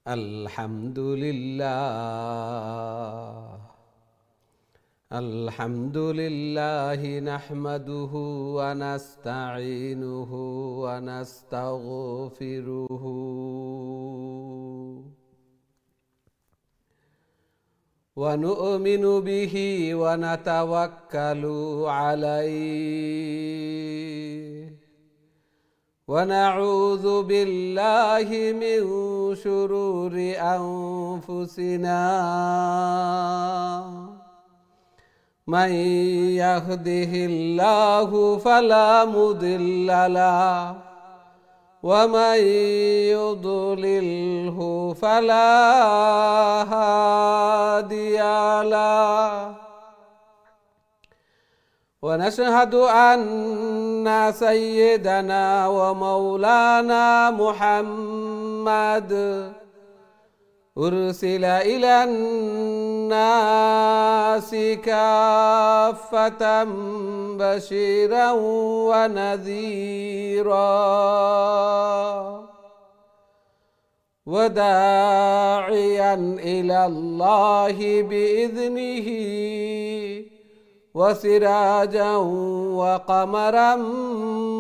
আলহামদুলিল্লাহ নাহমাদুহু ওয়া নাস্তাঈনুহু ওয়া নাস্তাগফিরুহু ওয়া নু'মিনু বিহি ওয়া নাতাওয়াক্কালু আলাইহি ونعوذ بالله من شرور أنفسنا من يهده الله فلا مضل له ومن يضلله فلا هادي له ونشهد أن سيدنا ومولانا محمد أرسل إلى الناس كافة بشيرا ونذيرا وداعيا إلى الله بإذنه وسراجا وقمرا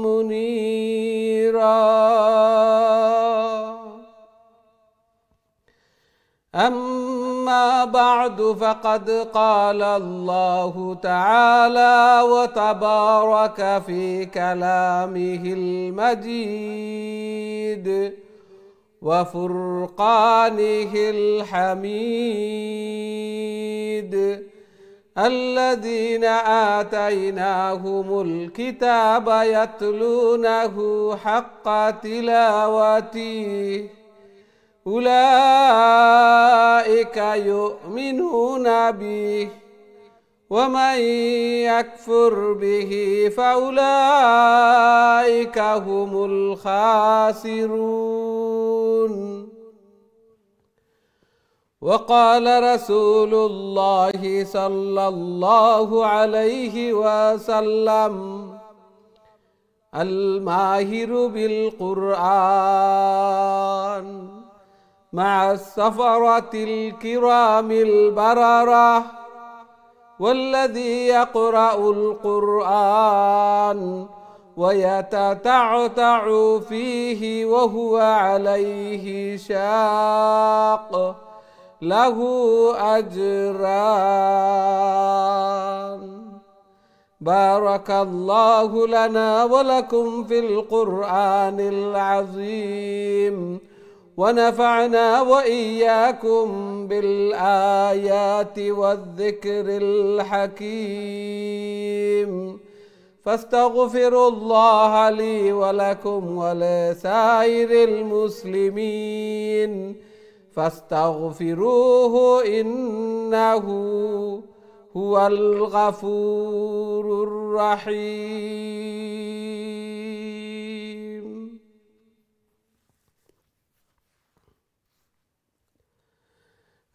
منيرا أما بعد فقد قال الله تعالى وتبارك في كلامه المجيد وفرقانه الحميد الذين آتيناهم الكتاب يتلونه حق تلاوته أولئك يؤمنون به ومن يكفر به فأولئك هم الخاسرون وقال رسول الله صلى الله عليه وسلم الماهر بالقرآن مع السفرة الكرام البررة والذي يقرأ القرآن ويتتعتع فيه وهو عليه شاق له أجران بارك الله لنا ولكم في القرآن العظيم ونفعنا وإياكم بالآيات والذكر الحكيم فاستغفروا الله لي ولكم ولسائر المسلمين فاستغفروه إنه هو الغفور الرحيم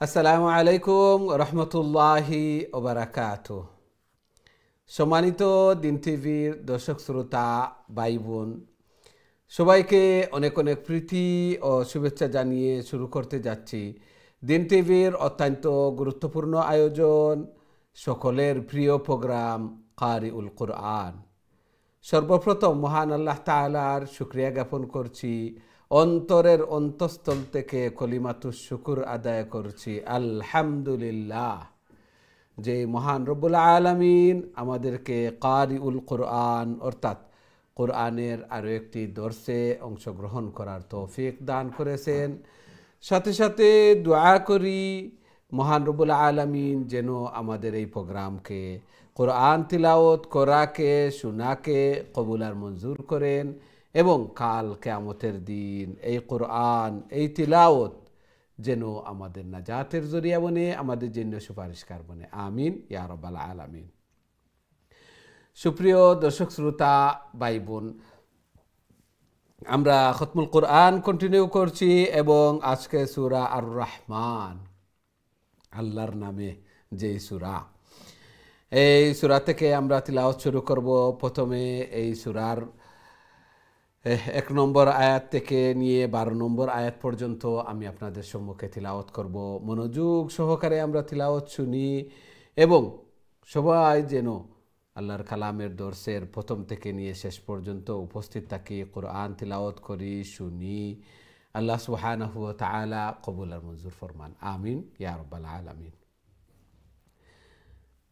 আসসালামু আলাইকুম রহমতুল্লাহি ওবারাকাতুহ। সম্মানিত দিন টিভির দর্শক শ্রোতা ভাই বোন সবাইকে অনেক অনেক প্রীতি ও শুভেচ্ছা জানিয়ে শুরু করতে যাচ্ছি দিন টিভির অত্যন্ত গুরুত্বপূর্ণ আয়োজন, সকলের প্রিয় প্রোগ্রাম কারিউল কুরআন। সর্বপ্রথম মহান আল্লাহ তাআলার শুকরিয়া জ্ঞাপন করছি, অন্তরের অন্তঃস্থল থেকে কলিমাতুশ শুকুর আদায় করছি আলহামদুলিল্লাহ, যে মহান রব্বুল আলামিন আমাদেরকে কারিউল কুরআন অর্থাৎ কোরআনের আরও একটি দর্শে অংশগ্রহণ করার তৌফিক দান করেছেন। সাথে সাথে দোয়া করি মহান রব্বুল আলামিন যেন আমাদের এই প্রোগ্রামকে, কোরআন তিলাওয়াত করাকে শোনাকে কবুল আর মঞ্জুর করেন এবং কাল কিয়ামতের দিন এই কোরআন এই তিলাওয়াত যেন আমাদের নাজাতের জরিয়া বনে, আমাদের জন্য সুপারিশকার বনে। আমিন ইয়া রাব্বাল আলামিন। সুপ্রিয় দর্শক শ্রোতা ভাই বোন, আমরা খতমুল কোরআন কন্টিনিউ করছি এবং আজকে সূরা আর রহমান, আল্লাহর নামে যে সূরা, এই সূরা থেকে আমরা তিলাওয়াত শুরু করব। প্রথমে এই সূরার 1 নম্বর আয়াত থেকে নিয়ে 12 নম্বর আয়াত পর্যন্ত আমি আপনাদের সম্মুখে তিলাওয়াত করব। মনোযোগ সহকারে আমরা তিলাওয়াত শুনি এবং সবাই যেন আল্লাহর কালামের দর্শের প্রথম থেকে নিয়ে শেষ পর্যন্ত উপস্থিত থাকি, কোরআন তিলাওয়াত করি, শুনি। আল্লাহ সুবহানাহু ওয়া তাআলা কবুল আর মঞ্জুর ফরমান, আমিন ইয়া রাব্বাল আলামিন।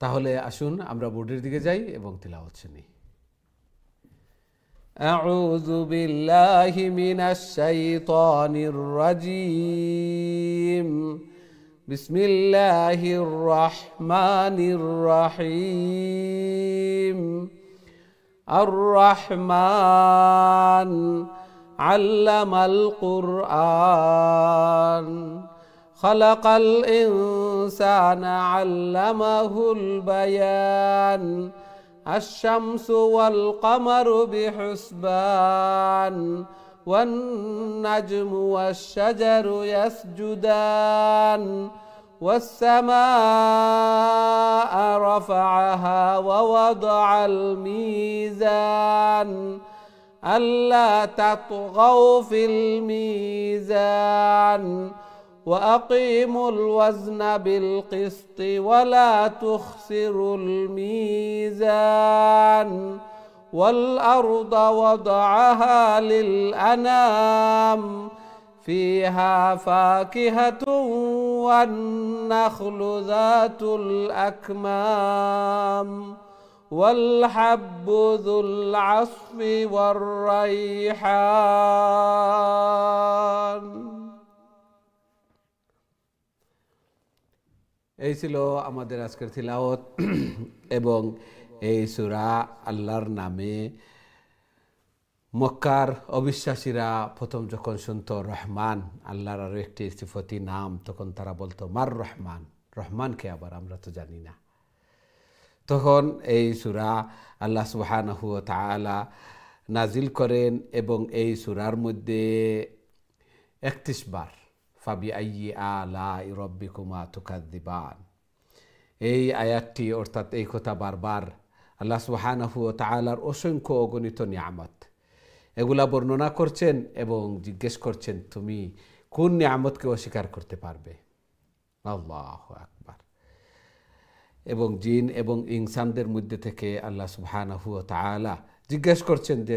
তাহলে আসুন আমরা বোর্ডের দিকে যাই এবং তিলাওয়াত শুনি। أعوذ بالله من الشيطان الرجيم. بسم الله الرحمن الرحيم. الرحمن علم القرآن خلق الإنسان علمه البيان الشمس والقمر بحسبان والنجم والشجر يسجدان والسماء رفعها ووضع الميزان ألا تطغوا في الميزان وأقيموا الوزن بالقسط ولا تخسروا الميزان والأرض وضعها للأنام فيها فاكهة والنخل ذات الأكمام والحب ذو العصف والريحان. এই ছিল আমাদের আজকের তিলাওয়াত এবং এই সূরা আল্লাহর নামে মক্কার অবিশ্বাসীরা প্রথম যখন শুনতো রহমান, আল্লাহর আরো একটি সিফতি নাম, তখন তারা বলতো মার রহমান, রহমানকে আবার আমরা তো জানি না। তখন এই সূরা আল্লাহ সুবহানাহু ওয়া তাআলা নাজিল করেন এবং এই সূরার মধ্যে 31 বার ফাবি আইয়ি আলাই রাব্বিকুমা তুকাযযিবান, এই আয়াতটি অর্থাৎ এই কথা বারবার আল্লাহ সুবহানাহু ওয়া তাআলার অসংখ্য অগণিত নিয়ামত এগুলা বর্ণনা করছেন এবং জিজ্ঞেস করছেন তুমি কোন নিয়ামতকে অস্বীকার করতে পারবে। আল্লাহু আকবার। এবং জিন এবং ইনসানদের মধ্যে থেকে আল্লাহ সুবহানাহু ওয়া তাআলা জিজ্ঞেস করছেন যে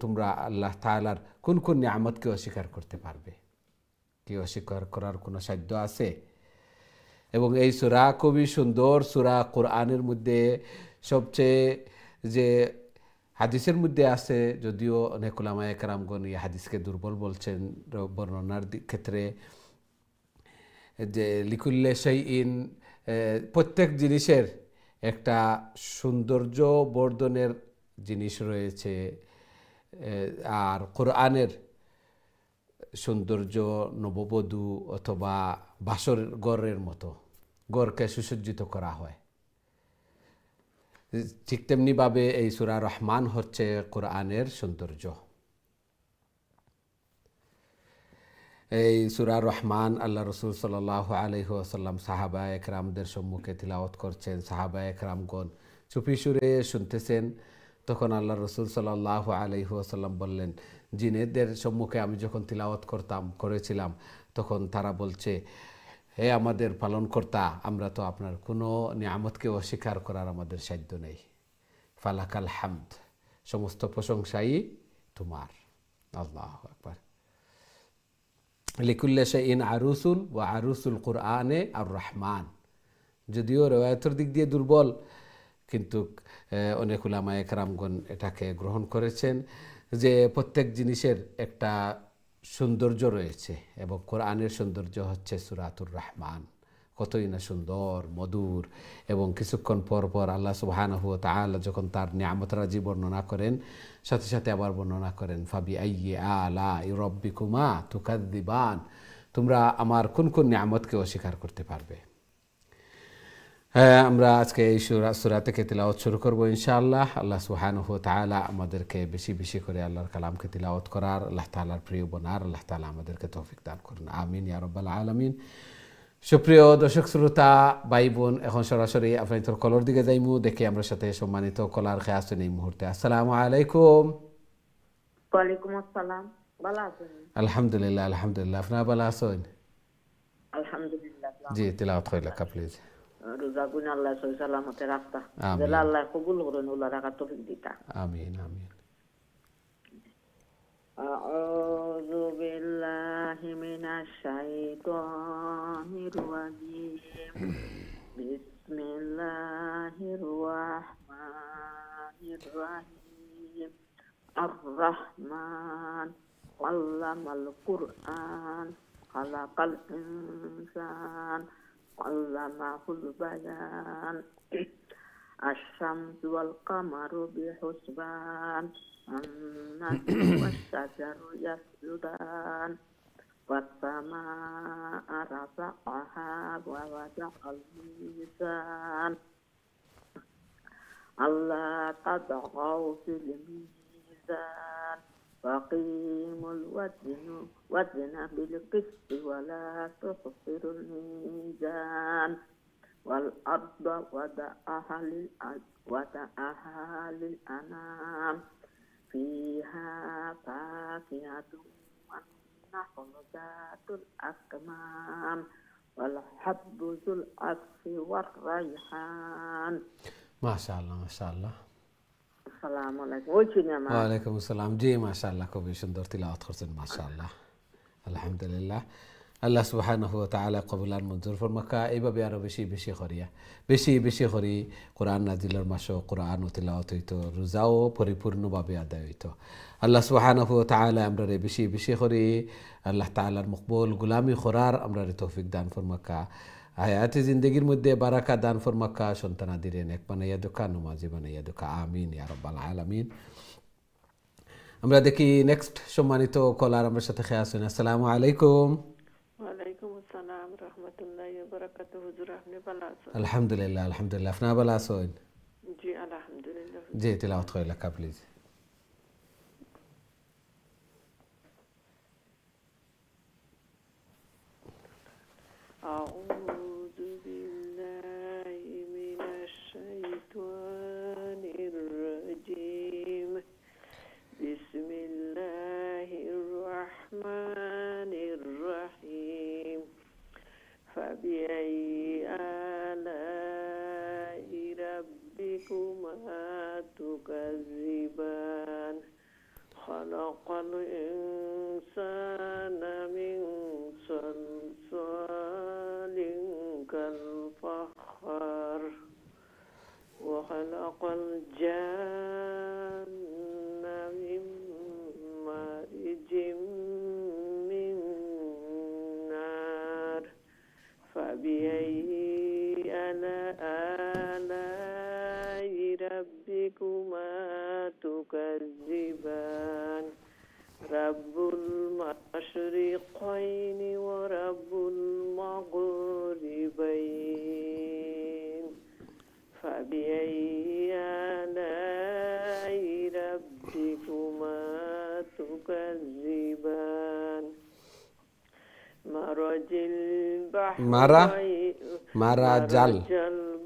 তোমরা আল্লাহ তাআলার কোন কোন নিয়ামতকে অস্বীকার করতে পারবে, কি অস্বীকার করার কোনো সাধ্য আছে? এবং এই সূরা খুবই সুন্দর সূরা, কোরআনের মধ্যে সবচেয়ে যে হাদিসের মধ্যে আছে, যদিও অনেক উলামায়ে কেরামগণ এই হাদিসকে দুর্বল বলছেন বর্ণনার ক্ষেত্রে, যে লিকুল্লি শাইইন, প্রত্যেক জিনিসের একটা সৌন্দর্য বর্ধনের জিনিস রয়েছে, আর কোরআনের সৌন্দর্য নববধূ অথবা বাসর ঘরের মতো ঘরকে সুসজ্জিত করা হয়। ঠিক তেমনিভাবে এই সূরা রহমান হচ্ছে কোরআনের সৌন্দর্য। এই সূরা রহমান আল্লাহ রাসূল সাল্লাল্লাহু আলাইহি ওয়াসাল্লাম সাহাবায়ে কেরামদের সম্মুখে তিলাওয়াত করছেন, সাহাবায়ে কেরামগণ চুপি সুরে শুনতেছেন। তখন আল্লাহ রাসূল সাল্লাল্লাহু আলাইহি ওয়াসাল্লাম বললেন, জিনেদের সম্মুখে আমি যখন তিলাওয়াত করেছিলাম তখন তারা বলছে, হে আমাদের পালনকর্তা, আমরা তো আপনার কোনো নিয়ামতকে অস্বীকার করার আমাদের সাধ্য নেই। ফালাকাল হামদ, সমস্ত প্রশংসাই তোমার। আল্লাহু আকবার। লিকুল্লি শাইইন আরুসুন ওয়া আরুসুল কুরআনে আর রহমান, যদিও রওয়ায়াতের দিক দিয়ে দুর্বল, কিন্তু অনেক উলামায়ে কেরামগণ এটাকে গ্রহণ করেছেন যে প্রত্যেক জিনিসের একটা সৌন্দর্য রয়েছে এবং কোরআনের সৌন্দর্য হচ্ছে সূরাতুর রহমান। কতই না সুন্দর, মধুর, এবং কিছুক্ষণ পর পর আল্লাহ সুবহানাহু ওয়া তাআলা যখন তার নিয়ামতরাজি বর্ণনা করেন, সাথে সাথে আবার বর্ণনা করেন ফাবি আইয়ি আলাই রাব্বিকুমা তুকাযযিবান, তোমরা আমার কোন কোন নিয়ামতকে অস্বীকার করতে পারবে। আমরা আজকে এই সূরা থেকে তিলাওয়াত শুরু করব ইনশাআল্লাহ। আল্লাহ সুবহানাহু ওয়া তাআলা আমাদেরকে বেশি বেশি করে আল্লাহর কালামকে তিলাওয়াত করার, আল্লাহ তাআলার প্রিয় বনার আল্লাহ তাআলা আমাদেরকে তৌফিক দান করুন, আমিন ইয়া রাব্বাল আলামিন। সুপ্রিয় দর্শক শ্রোতা ভাই বোন, এখন সরাসরি আপনাদের কলর দিকে যাইমু, দেখে আমরা সাথে সম্মানিত কলার খেয়ে আসছেন এই মুহূর্তে। আসসালামু আলাইকুম। ওয়ালাইকুম আসসালাম। ভালো আছেন? আলহামদুলিল্লাহ আলহামদুলিল্লাহ, আপনারা ভালো আছেন? আলহামদুলিল্লাহ। জি, তিলাওয়াত কইলা কা প্লিজ। রোজা গুণ আল্লাহ সহি সালামতে রাখতা, আমিন যেলা আল্লাহ কবুল করেন, ওলা রাখার তৌফিক দিতা। আমিন আমিন। আউযু বিল্লাহি মিনাশ শাইতানির রাজিম। বিসমিল্লাহির রাহমানির রাহিম। আর-রাহমান আল্লামাল কুরআন খালাকাল ইনসান আল্লামাহুল বায়ান। আশ-শামসু ওয়াল কামারু বিহুসবান আন-নাজমু ওয়াশ-শাজারু ইয়াসজুদান ওয়াস-সামা'a রাফa'aha ওয়া ওয়াদা'al মিজান আল্লা তাতগাউ ফিল মিজান ওয়াকিমুল ওয়াজনা বিল কিসতি ওয়ালা তুখসিরুল মিজান ওয়াল আরদা ওয়াদা'aha লিল আনাম ফিহা ফাকিহাতুন ওয়ান নাখলু যাতুল আকমাম ওয়াল হাব্বু যুল আসফি ওয়ার রাইহান। মাশাআল্লাহ মাশাআল্লাহ। আসসালামু আলাইকুম। ওই সিনেমা ওয়ালাইকুম আসসালাম। জি মাশাআল্লাহ, খুবই সুন্দর তিলাওয়াত করছেন মাশাআল্লাহ। আলহামদুলিল্লাহ। আল্লাহ সুবহানাহু ওয়া তাআলা কবুলার মঞ্জুর ফরমাকা। এইভাবে আরো বেশি বেশি করিয়া বেশি বেশি করি কোরআন নাজিলের মাসও কোরআন ও তিলাওয়াত হইতো, রোজাও পরিপূর্ণভাবে আদায় হইতো। আল্লাহ সুবহানাহু ওয়া তাআলা আমরা বেশি বেশি করি আল্লাহ তাআলার মকবুল গুলামি করার আমরা তৌফিক দান ফরমাকা। হায়াতে জিন্দগির মধ্যে বারাকা দান ফরমাকা। সন্তানাদিরে নেক বানাইয়া দুকা, নমাজি বানাইয়া দুকা। আমিন ইয়া রাব্বাল আলামিন। আমরা দেখি নেক্সট সম্মানিত কলার আমার সাথে খেয়ে আসুন। আসসালামু আলাইকুম। ওয়ালাইকুম আসসালাম রহমতুল্লাহি ওয়া বারাকাতুহু। হুজুর আপনি ভালো আছেন? আলহামদুলিল্লাহ আলহামদুলিল্লাহ, আপনারা ভালো আছেন? জি আলহামদুলিল্লাহ। জি, তিলাওয়াত কইলা কা প্লিজ। আউযু বিল্লাহি মিনাশ শাইতানির রাজিম। বিসমিল্লাহির রাহমানির রাহিম। ফাবিআইয়ি আলা'i রাব্বিকুমা তুকাযযিবান। খালাকাল ইনসানা মিন সালসালিন কাল ফাখখার ওয়া খালাকাল জান্না মিন মারিজিম মিন নার। ফাবিআইয়ি আলা'i রাব্বিকুমা তুকাযযিবান। রাব্বুল মাশরিকাইনি ওয়া রাব্বুল মাগরিবাইন। ফাবিআইয়ি আলা'i রাব্বিকুমা তুকাযযিবান। মারাজাল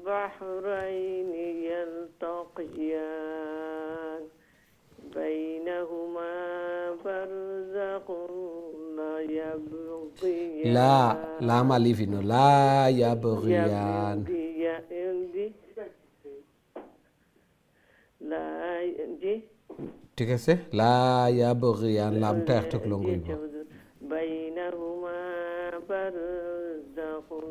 বাহরাইনি ইয়ালতাকিয়ান। বাইনাহুমা বারযাখুন লা ইয়াবগিয়ান। লাম আলিফ ইনো লা ইয়াবগিয়ান। ঠিক আছে, লা ইয়াবগিয়ান লামটা একটু লং হইব। বাইনাহুমা বারযাখুন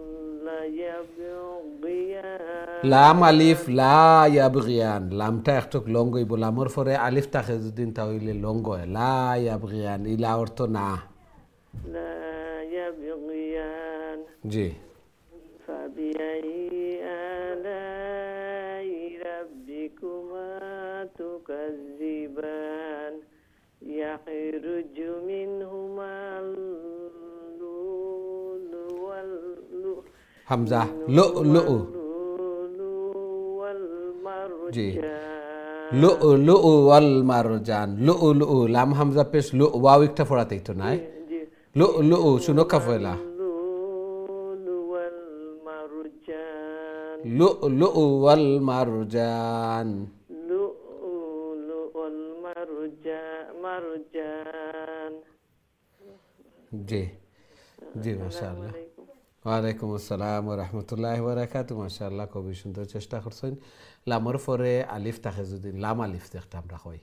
লা ইয়াবগিয়ান। লাম আলিফ লা ইয়াবগিয়ান, লামটা একটু লং হইব। লামর পরে আলিফ থাকে যদি তাহলে লং হয়। লা ইয়াবগিয়ান ইলা অর্থ না। লা ইয়াবগিয়ান। জি। ফাবিআইয়ি আলা'i রাব্বিকুমা তুকাযযিবান। ইয়াখরুজু মিনহুমাল লুলু ওয়াল হামজা লুলু ওয়াল জি, মারজান। লুলু ওয়াল মারজান। লুলু লাম হামজা পেশ লু ওয়াও একটা ফরাতেই তো নাই। জি লুলু শুনো কাফেলা লুলু ওয়াল মারজান। লুলু ওয়াল মারজান। লুলু ওয়াল মারজান। জি জি মাশাআল্লাহ। আলাইকুম। ওয়ালাইকুম আসসালাম ওয়া রাহমাতুল্লাহি ওয়া বারাকাতুহু। মাশাআল্লাহ খুবই সুন্দর চেষ্টা করছেন। লামর পরে আলিফ থাকে যদি লাম আলিফ দেখতে আমরা কই।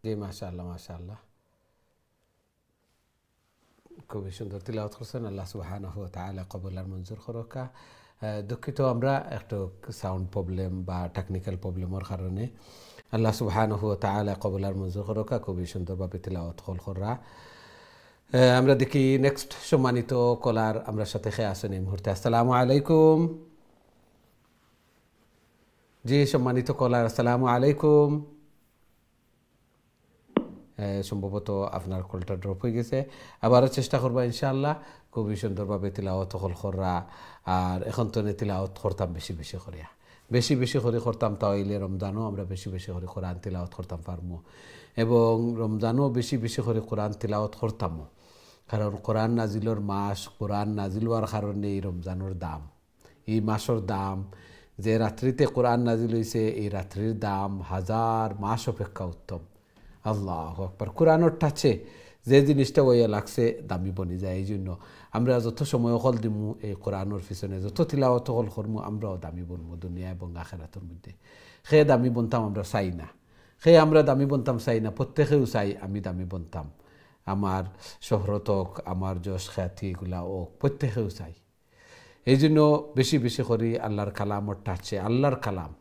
জি মাশাআল্লাহ মাশাআল্লাহ খুবই সুন্দর তিলাওয়াত করছেন। আল্লাহ সুবহানাহু ওয়া তাআলা কবুল আর মঞ্জুর করুকা। দুঃখিত আমরা একটু সাউন্ড প্রবলেম বা টেকনিক্যাল প্রবলেমের কারণে আল্লাহ সুবহানাহু ওয়া তাআলা কবুল আর মঞ্জুর করুকা। খুবই সুন্দরভাবে তিলাওয়াত করা। আমরা দেখি নেক্সট সম্মানিত কলার আমরা সাথে খেয়ে আসেন এই মুহূর্তে। আসসালামু আলাইকুম। জি সম্মানিত কলার আসসালামু আলাইকুম। সম্ভবত আপনার কলটা ড্রপ হয়ে গেছে, আবারও চেষ্টা করবা ইনশাআল্লাহ। খুবই সুন্দরভাবে তিলাওয়াত করা। আর এখন তো তিলাওয়াত করতাম বেশি বেশি করিয়া, বেশি বেশি করে করতাম, তাইলে রমজানও আমরা বেশি বেশি করে কোরআন তিলাওয়াত করতাম পারমু, এবং রমজানও বেশি বেশি করে কোরআন তিলাওয়াত করতামও। কারণ কোরআন নাজিলর মাস, কোরআন নাজিল হওয়ার কারণে এই রমজানের দাম, এই মাসের দাম, যে রাত্রিতে কোরআন নাজিল হয়েছে এই রাত্রির দাম 1000 মাস অপেক্ষা উত্তম। আল্লাহু আকবার। কোরআনের টাচে যে জিনিসটা ওইয়া লাগছে দামি বনি যায়। এই জন্য আমরা যত সময় হল দিমু এই কোরআনের পিছনে, যত তিলাওয়াত হল করমু, আমরাও দামি বনবো দুনিয়া এবং আখিরাতের মধ্যে। সে দামি বনতাম আমরা চাই না, সে আমরা দামি বনতাম চাই না, প্রত্যেকেও চাই আমি দামি বনতাম, আমার শহরত হোক, আমার যশ খ্যাতি এগুলা হোক, প্রত্যেকেও চাই। এই জন্য বেশি বেশি করি আল্লাহর কালামর টাচে, আল্লাহর কালাম,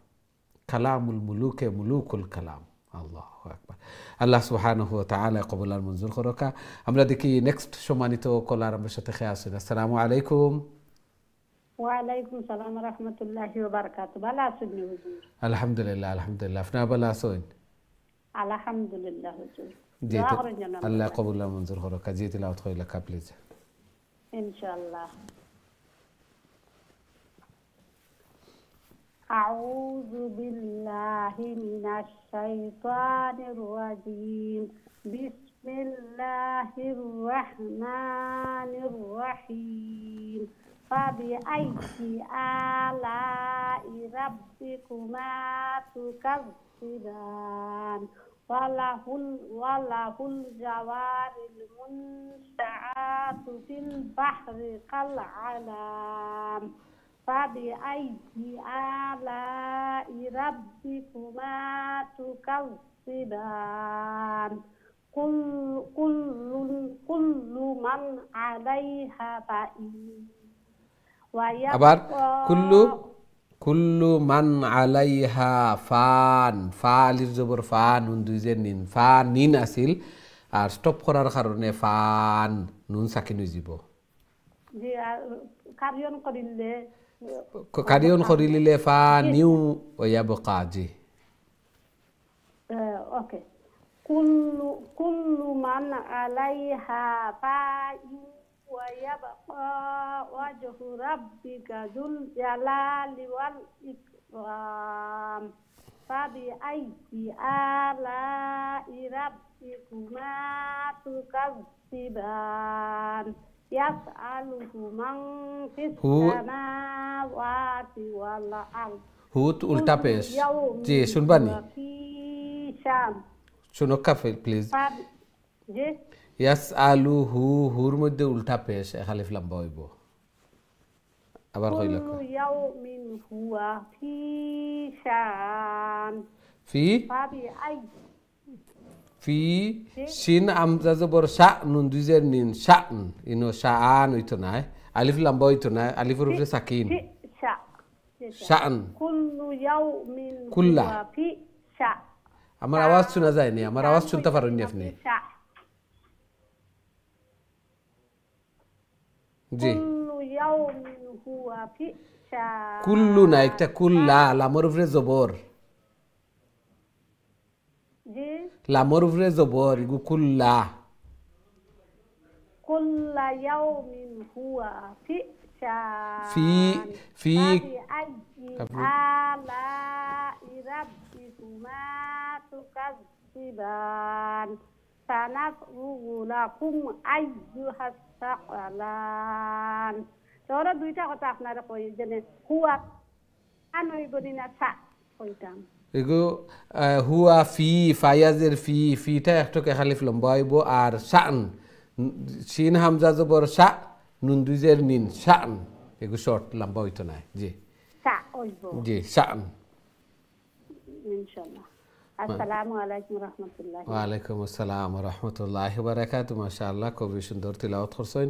কালামুল মুলুকে মুলুকুল কালাম। আল্লাহু আকবার। আল্লাহ সুবহানাহু ওয়া তাআলা কবুল আর মঞ্জুর করুকা। আমরা দেখি নেক্সট সম্মানিত কলার আমার সাথে খেয়ে আসেন। আসসালামু আলাইকুম। ওয়ালাইকুম সালাম রহমতুল্লাহি ওয়া বারাকাতুহু। ভালো আছেন হুজুর? আলহামদুলিল্লাহ আলহামদুলিল্লাহ। আপনি ভালো আছেন? আলহামদুলিল্লাহ হুজুর। জি দোয়া করেন যেন আল্লাহ কবুল আর মঞ্জুর করুকা। জি তিলাওয়াত কইলা কা প্লিজ। ইনশাআল্লাহ। আউযু বিল্লাহি মিনাশ শাইতানির রাজিম। বিসমিল্লাহির রাহমানির রাহিম। ফাবিআইয়ি আলা'i রাব্বিকুমা তুকাজ্জিবান। ওয়ালাহুল জাওয়ারিল মুনশাআতু ফিল বাহরি কাল আলাম। ফাবিআইয়ি আলা'i রাব্বিকুমা তুকাজ্জিবান। কুল্লু মান আলাইহা ফাইন। আবার কুল্লু মান আলাইহা ফান। ফা আলির জবর ফা, নুন দুই যে নিন, ফা নিন আছিল, আর স্টপ করার কারণে ফান নুন সাকিন হয়ে যাব। জি কারিয়ন করিলে ফা নিউ ওয়া বকা। জি ওকে। কুল্লু মান আলাইহা ফাইন ওয়া ইয়াবকা ওয়াজহু রাব্বিকা যুল জালালি ওয়াল فبأي آلاء ربكما تكذبان يسأله من في السماوات والأرض হুত উল্টা পেশ জি শুনবানি في شان শুনকা প্লিজ জি ইয়াস আলু হু হুর মধ্যে উল্টা পেশ খালিফ লম্বা হইব আবার কইলা كل يوم هو في شان ফি فبأي ফি শিন আমজা জবর শা নুন দুইজের নিন শান ইনো শাআন হইতো না আলিফ লম্বা হইতো না আলিফের উপরে সাকিন শান كل يوم কুল্লা هو في شان আমার আওয়াজ শোনা যায়নি আমার আওয়াজ শুনতে পারেননি আপনি জি كل يوم هو في شان কুল্লু না একটা কুল্লা লামর উপরে জবর জি লামর উপরে জবর ইগু কুল্লা كل يوم هو في شان في فبأي آلاء ربكما تكذبان سنفرغ لكم أيها الثقلان তোরা দুইটা কথা আপনারা কই জানেন হুয়া আনই বদিনা ছা কইতাম এগো হুয়া ফি ফায়াজের ফি ফিটা একটুকে খালিফ লম্বা হইব আর শান শিন হামজা জবর শা নুন দুইজের নিন শান এগো শর্ট লম্বা হইতো না জি ছা হইব জি শান ইনশাআল্লাহ আসসালামু আলাইকুম রাহমাতুল্লাহ ওয়ালাইকুম আসসালাম রহমতুল্লাহ বারাকাতু মাশাআল্লাহ খুবই সুন্দর তিলাওয়াত করছেন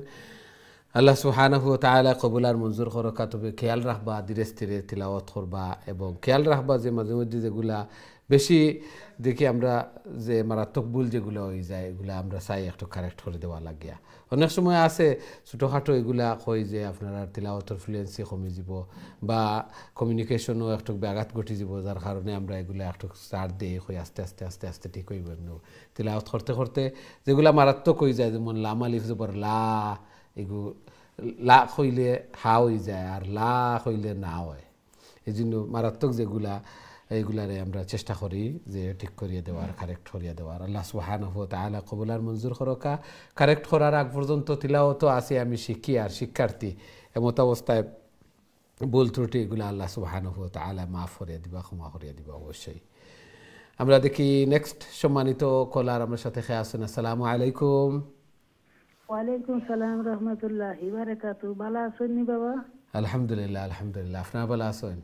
আল্লাহ সুবহানাহু ওয়া তাআলা কবুল আর মঞ্জুর করকা তবে খেয়াল রাখবা ধীরে স্থিরে তিলাওয়াত করবা এবং খেয়াল রাখবা যে মাঝে মধ্যে যেগুলা বেশি দেখি আমরা যে মারাত্মক ভুল যেগুলো হয়ে যায় এগুলা আমরা চাই একটু কারেক্ট করে দেওয়া লাগিয়া অনেক সময় আছে ছোটোখাটো এগুলা কই যে আপনার তিলাওয়াতের ফ্লুয়েন্সি কমে যাব বা কমিউনিকেশনও একটু ব্যাঘাত ঘটি যাব যার কারণে আমরা এগুলা একটু স্টার্ট দিই কই আস্তে আস্তে আস্তে আস্তে ঠিক হইব তিলাওয়াত করতে করতে যেগুলা মারাত্মক হয়ে যায় যেমন লাম আলিফ জবর লা এগু লা কইলে হা হয়ে যায় আর লা কইলে না হয় এই জন্য মারাত্মক যেগুলা এইগুলারে আমরা চেষ্টা করি যে ঠিক করিয়ে দেওয়ার কারেক্ট করিয়ে দেওয়ার আল্লাহ সুবহানাহু ওয়া তাআলা কবুল আর মঞ্জুর করকা কারেক্ট করার আগ পর্যন্ত তিলাওয়াত আছে আমি শিখি আর শিক্ষার্থী এমত অবস্থায় ভুল ত্রুটি এগুলো আল্লাহ সুবহানাহু ওয়া তাআলা মাফ করিয়ে দিবা ক্ষমা করিয়ে দিবা অবশ্যই আমরা দেখি নেক্সট সম্মানিত কলার আমার সাথে খেয়ে আসেন আসসালামু আলাইকুম ওয়ালাইকুম সালাম রহমতুল্লাহি বারাকাতু ভালো আছেন বাবা আলহামদুলিল্লাহ আলহামদুলিল্লাহ আপনারা ভালো আছেন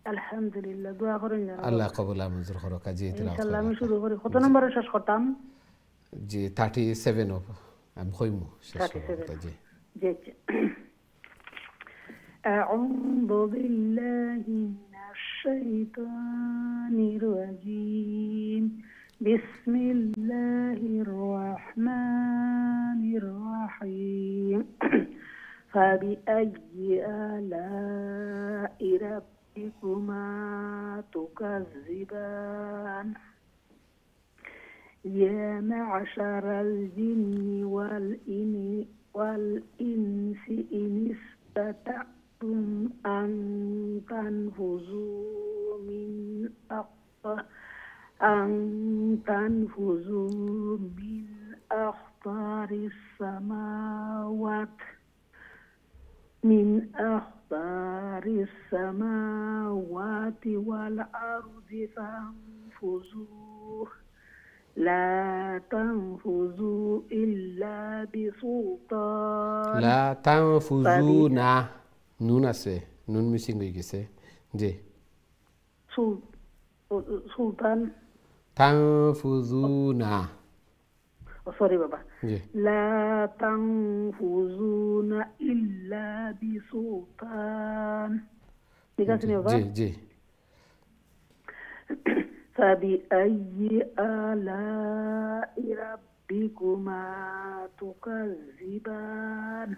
আলহামদুলিল্লাহ দোয়া করেন আল্লাহ কবুল আর মঞ্জুর করকা জি ইনশাআল্লাহ আমি শুরু করি কত নম্বরে শেষ করতাম জি 37 আমি কইমু শেষ করতে জি জি أعوذ بالله من الشيطان الرجيم بسم الله الرحمن الرحيم فبأي آلاء ربكما تكذبان يا معشر الجن والإنس إن استطعتم أن تنفذوا من أقطار السماوات والأرض فانفذوا لا تنفذوا إلا بسلطان لا تنفذون নুন আছে নুন মিসিং হয়ে গেছে জি সুলতান তানফুজুনা সরি বাবা জি লা তানফুজুনা ইল্লা বিসুলতান ঠিক আছে বাবা জি জি فبأي آلاء ربكما تكذبان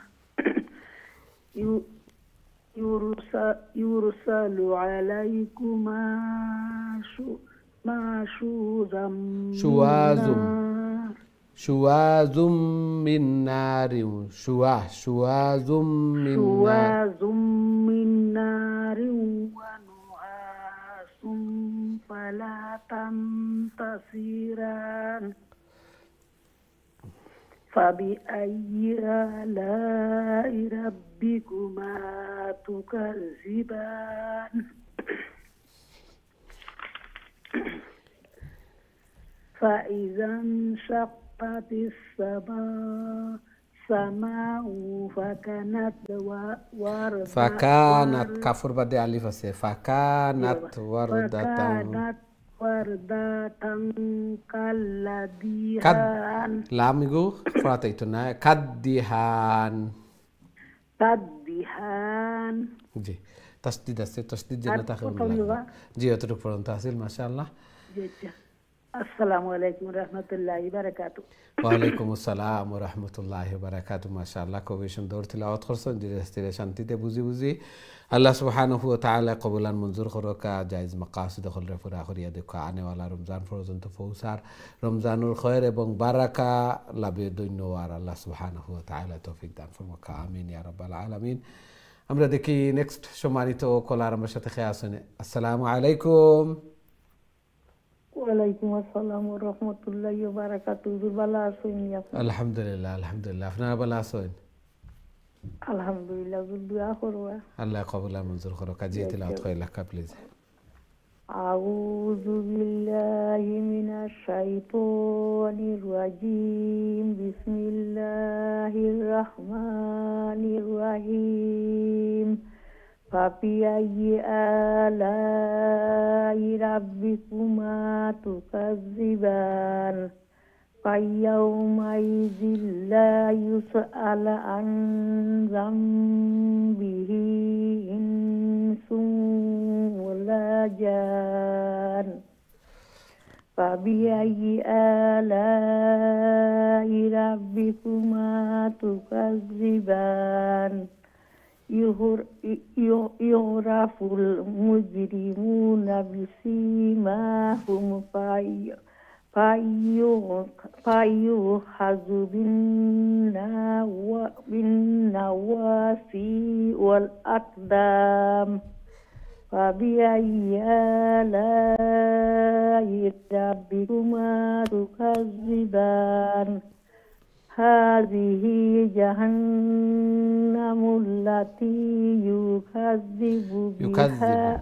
يرسل عليكما شواظ من نار شواظ من نار من نار ونحاس فلا تنتصران فبأي آلاء ربكما تكذبان فإذا انشقت السماء فكانت كفر بدي ألف فكانت وردة كالدهان لاميغو فراتيتنا كالدهان जी तस्दीद जन्नत जी अतरुक पढ़न तहसील माशाअल्लाह अस्सलामु अलैकुम रहमतुल्लाहि बाराकातु ওয়ালাইকুম আসসালাম ওয়া রাহমাতুল্লাহি ওয়া বারাকাতুহু মাশাআল্লাহ খুবই সুন্দর তিলাওয়াত করছেন ধীরে স্থিরে শান্তিতে বুঝি বুঝি আল্লাহ সুবহানাহু ওয়া তাআলা কবুলান মঞ্জুর করকা জায়েজ মাকাসিদ খলরে পুরা করিয়া দেখা আনে ওয়ালা রমজান পর্যন্ত পৌঁছার রমজানুল খয়র এবং বারাকা লাভে দৈন্যওয়ার আল্লাহ সুবহানাহু ওয়া তাআলা তৌফিক দান ফরমাক আমিন ইয়া রাব্বাল আলামিন আমরা দেখি নেক্সট সম্মানিত কলার আমার সাথে খেয়ে আসেন আসসালামু আলাইকুম ওয়ালাইকুম আসসালাম ওয়া রাহমাতুল্লাহি ওয়া বারাকাতুহু ভালো আছেন আলহামদুলিল্লাহ আলহামদুলিল্লাহ আপনারা ভালো আছেন আলহামদুলিল্লাহ দোয়া করবা আল্লাহ কবুল আর মঞ্জুর করো কাজী তিলাওয়াত করে লেখা প্লিজ আউযু বিল্লাহি মিনাশ শাইতানির রাজিম বিসমিল্লাহির রহমানির রহিম فَبِأَيِّ آلَاءِ رَبِّكُمَا تُكَذِّبَانِ فَيَوْمَئِذٍ لَا يُسْأَلُ عَنْ ذَنبِهِ إِنسٌ وَلَا جَانٌ فَبِأَيِّ آلَاءِ رَبِّكُمَا تُكَذِّبَانِ يعرف المجرمون بسيماهم فيؤخذ بالنواصي والأقدام فبأي آلاء ربكما تكذبان هذه جهنم التي يكذب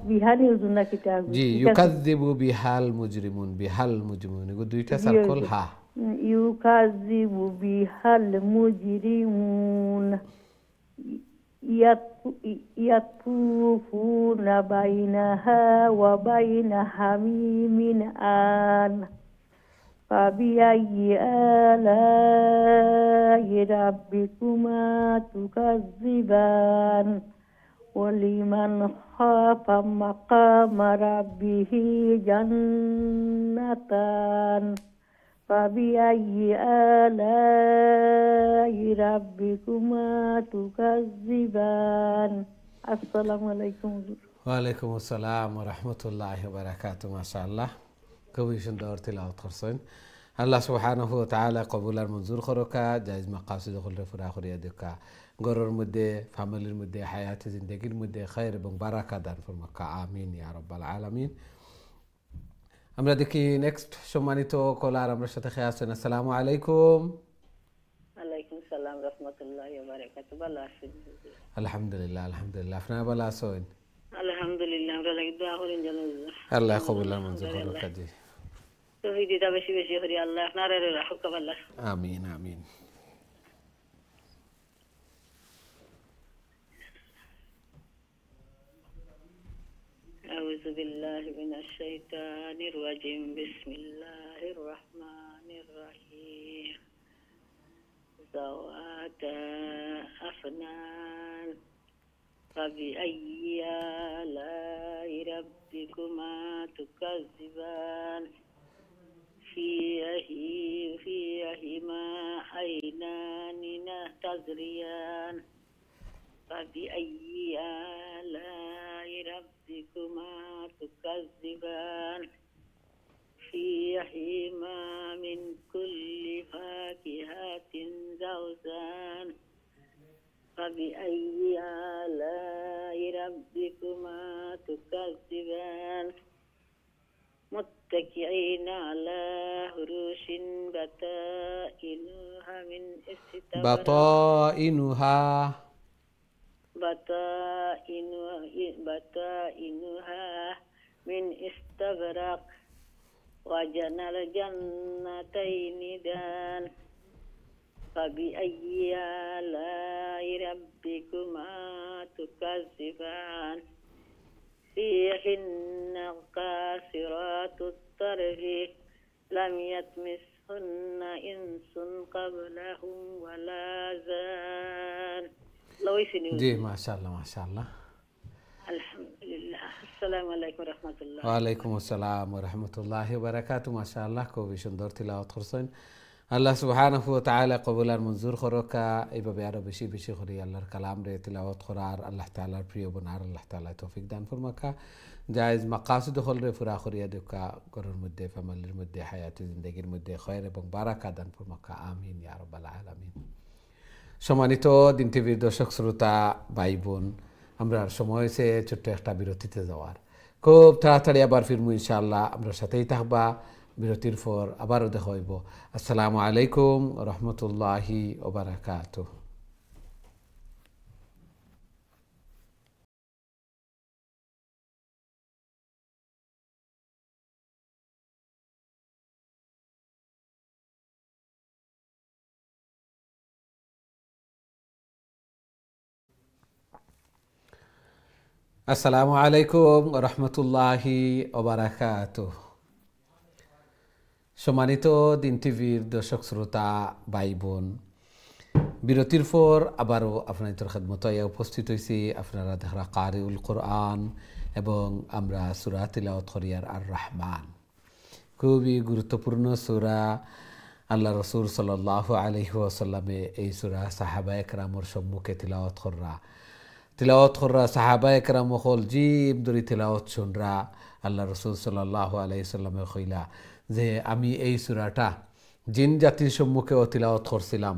بها जी يكذب بها المجرمون يقول দুইটা সার্কেল হা يكذب بها المجرمون يطوفون بينها وبين حميم آن فبأي آلاء ربكما تكذبان ولمن خاف مقام ربه جنتان فبأي آلاء ربكما تكذبان السلام عليكم ওয়ালাইকুম আসসালাম ওয়া রাহমাতুল্লাহি ওয়া বারাকাতুহু মাশাআল্লাহ খুবই সুন্দর তিলাওয়াত করছেন আল্লাহ সুবহানাহু ওয়া তাআলা কবুল আর মঞ্জুর করকা জায়েজ মাকাসিদ খলরে পুরা করিয়া দেখা ঘরের মধ্যে ফ্যামিলির মধ্যে হায়াতে জিন্দেগির মধ্যে খায়ের এবং বারাকা দান ফরমাক আমিন ইয়া রাব্বাল আলামিন আমরা দেখি নেক্সট সম্মানিত কলার আমার সাথে খেয়ে আছেন আসসালামু আলাইকুম ওয়ালাইকুম সালাম রাহমাতুল্লাহি ওয়া বারাকাতুহু ভালো আছেন আলহামদুলিল্লাহ আলহামদুলিল্লাহ আপনারা ভালো আছেন আলহামদুলিল্লাহ আমরা লাগি দোয়া করেন যেন আল্লাহ কবুল আর মঞ্জুর করো কাজী তৌফিক দিতা বেশি বেশি করি আল্লাহ আপনারে রাখুক আল্লাহ আমিন আমিন أعوذ بالله من الشيطان الرجيم بسم الله الرحمن الرحيم ذواتا أفنان فبأي آلاء ربكما تكذبان فيهما عينان تجريان فبأي آلاء ربكما تكذبان فيهما من كل فاكهة زوجان فبأي آلاء ربكما تكذبان متكئين على فروش بطائنها من استبرق بطائنها من استبرق وجنى الجنتين دان فبأي آلاء ربكما تكذبان فيهن قاصرات الطرف لم يطمثهن إنس قبلهم ولا جان. जी माशाल्लाह माशाल्लाह अल्हम्दुलिल्लाह. अस्सलामु अलैकुम रहमतुल्लाह. ওয়ালাইকুম আসসালাম ওয়া রাহমাতুল্লাহি ওয়া বারাকাতুহু মাশাআল্লাহ খুবই সুন্দর তিলাওয়াত করছেন আল্লাহ সুবহানাহু ওয়া তাআলা কবুল আর মঞ্জুর করকা এইভাবে আরো বেশি বেশি করে আল্লাহর কালাম রে তিলাওয়াত করার আল্লাহ তাআলার প্রিয় বনার আল্লাহ তাআলা তৌফিক দান ফরমাকা জায়েজ মাকাসিদ হল রে পুরা করিয়া দেখা ঘরের মধ্যে ফ্যামিলির মধ্যে হায়াতে জিন্দেগির মধ্যে খয়র এবং বারাকা দান ফরমাকা আমিন ইয়া রাব্বাল আলামিন। সম্মানিত দিন টিভির দর্শক শ্রোতা ভাই বোন আমরা সময় হয়েছে ছোট্ট একটা বিরতিতে যাওয়ার খুব তাড়াতাড়ি আবার ফিরমু ইনশাআল্লাহ আমরা সাথেই থাকবা বিরতির পর আবারও দেখা হইব। আসসালামু আলাইকুম রহমতুল্লাহি ওয়া বারাকাতুহু। আসসালামু আলাইকুম রহমতুল্লাহি ওয়া বারাকাতুহু। সম্মানিত দিন টিভির দর্শক শ্রোতা ভাই বোন বিরতির পর আবারও আপনাদের খেদমতে উপস্থিত হয়েছি আপনারা দেখা কারিউল কোরআন এবং আমরা সূরা তিলাওয়াত করিয়ার আর রহমান খুবই গুরুত্বপূর্ণ সূরা। আল্লাহ রসুল সাল্লাল্লাহু আলাইহি ওয়াসাল্লামে এই সূরা সাহাবায়ে কেরামের সম্মুখে তিলাওয়াত কররা সাহাবা একরাম হল জিব ধরি তিলাওয়াত শুনরা আল্লাহ রসুল সাল্লাল্লাহু আলাইহি সাল্লামে কইলা যে আমি এই সূরাটা জিন জাতির সম্মুখেও তিলাওয়াত করছিলাম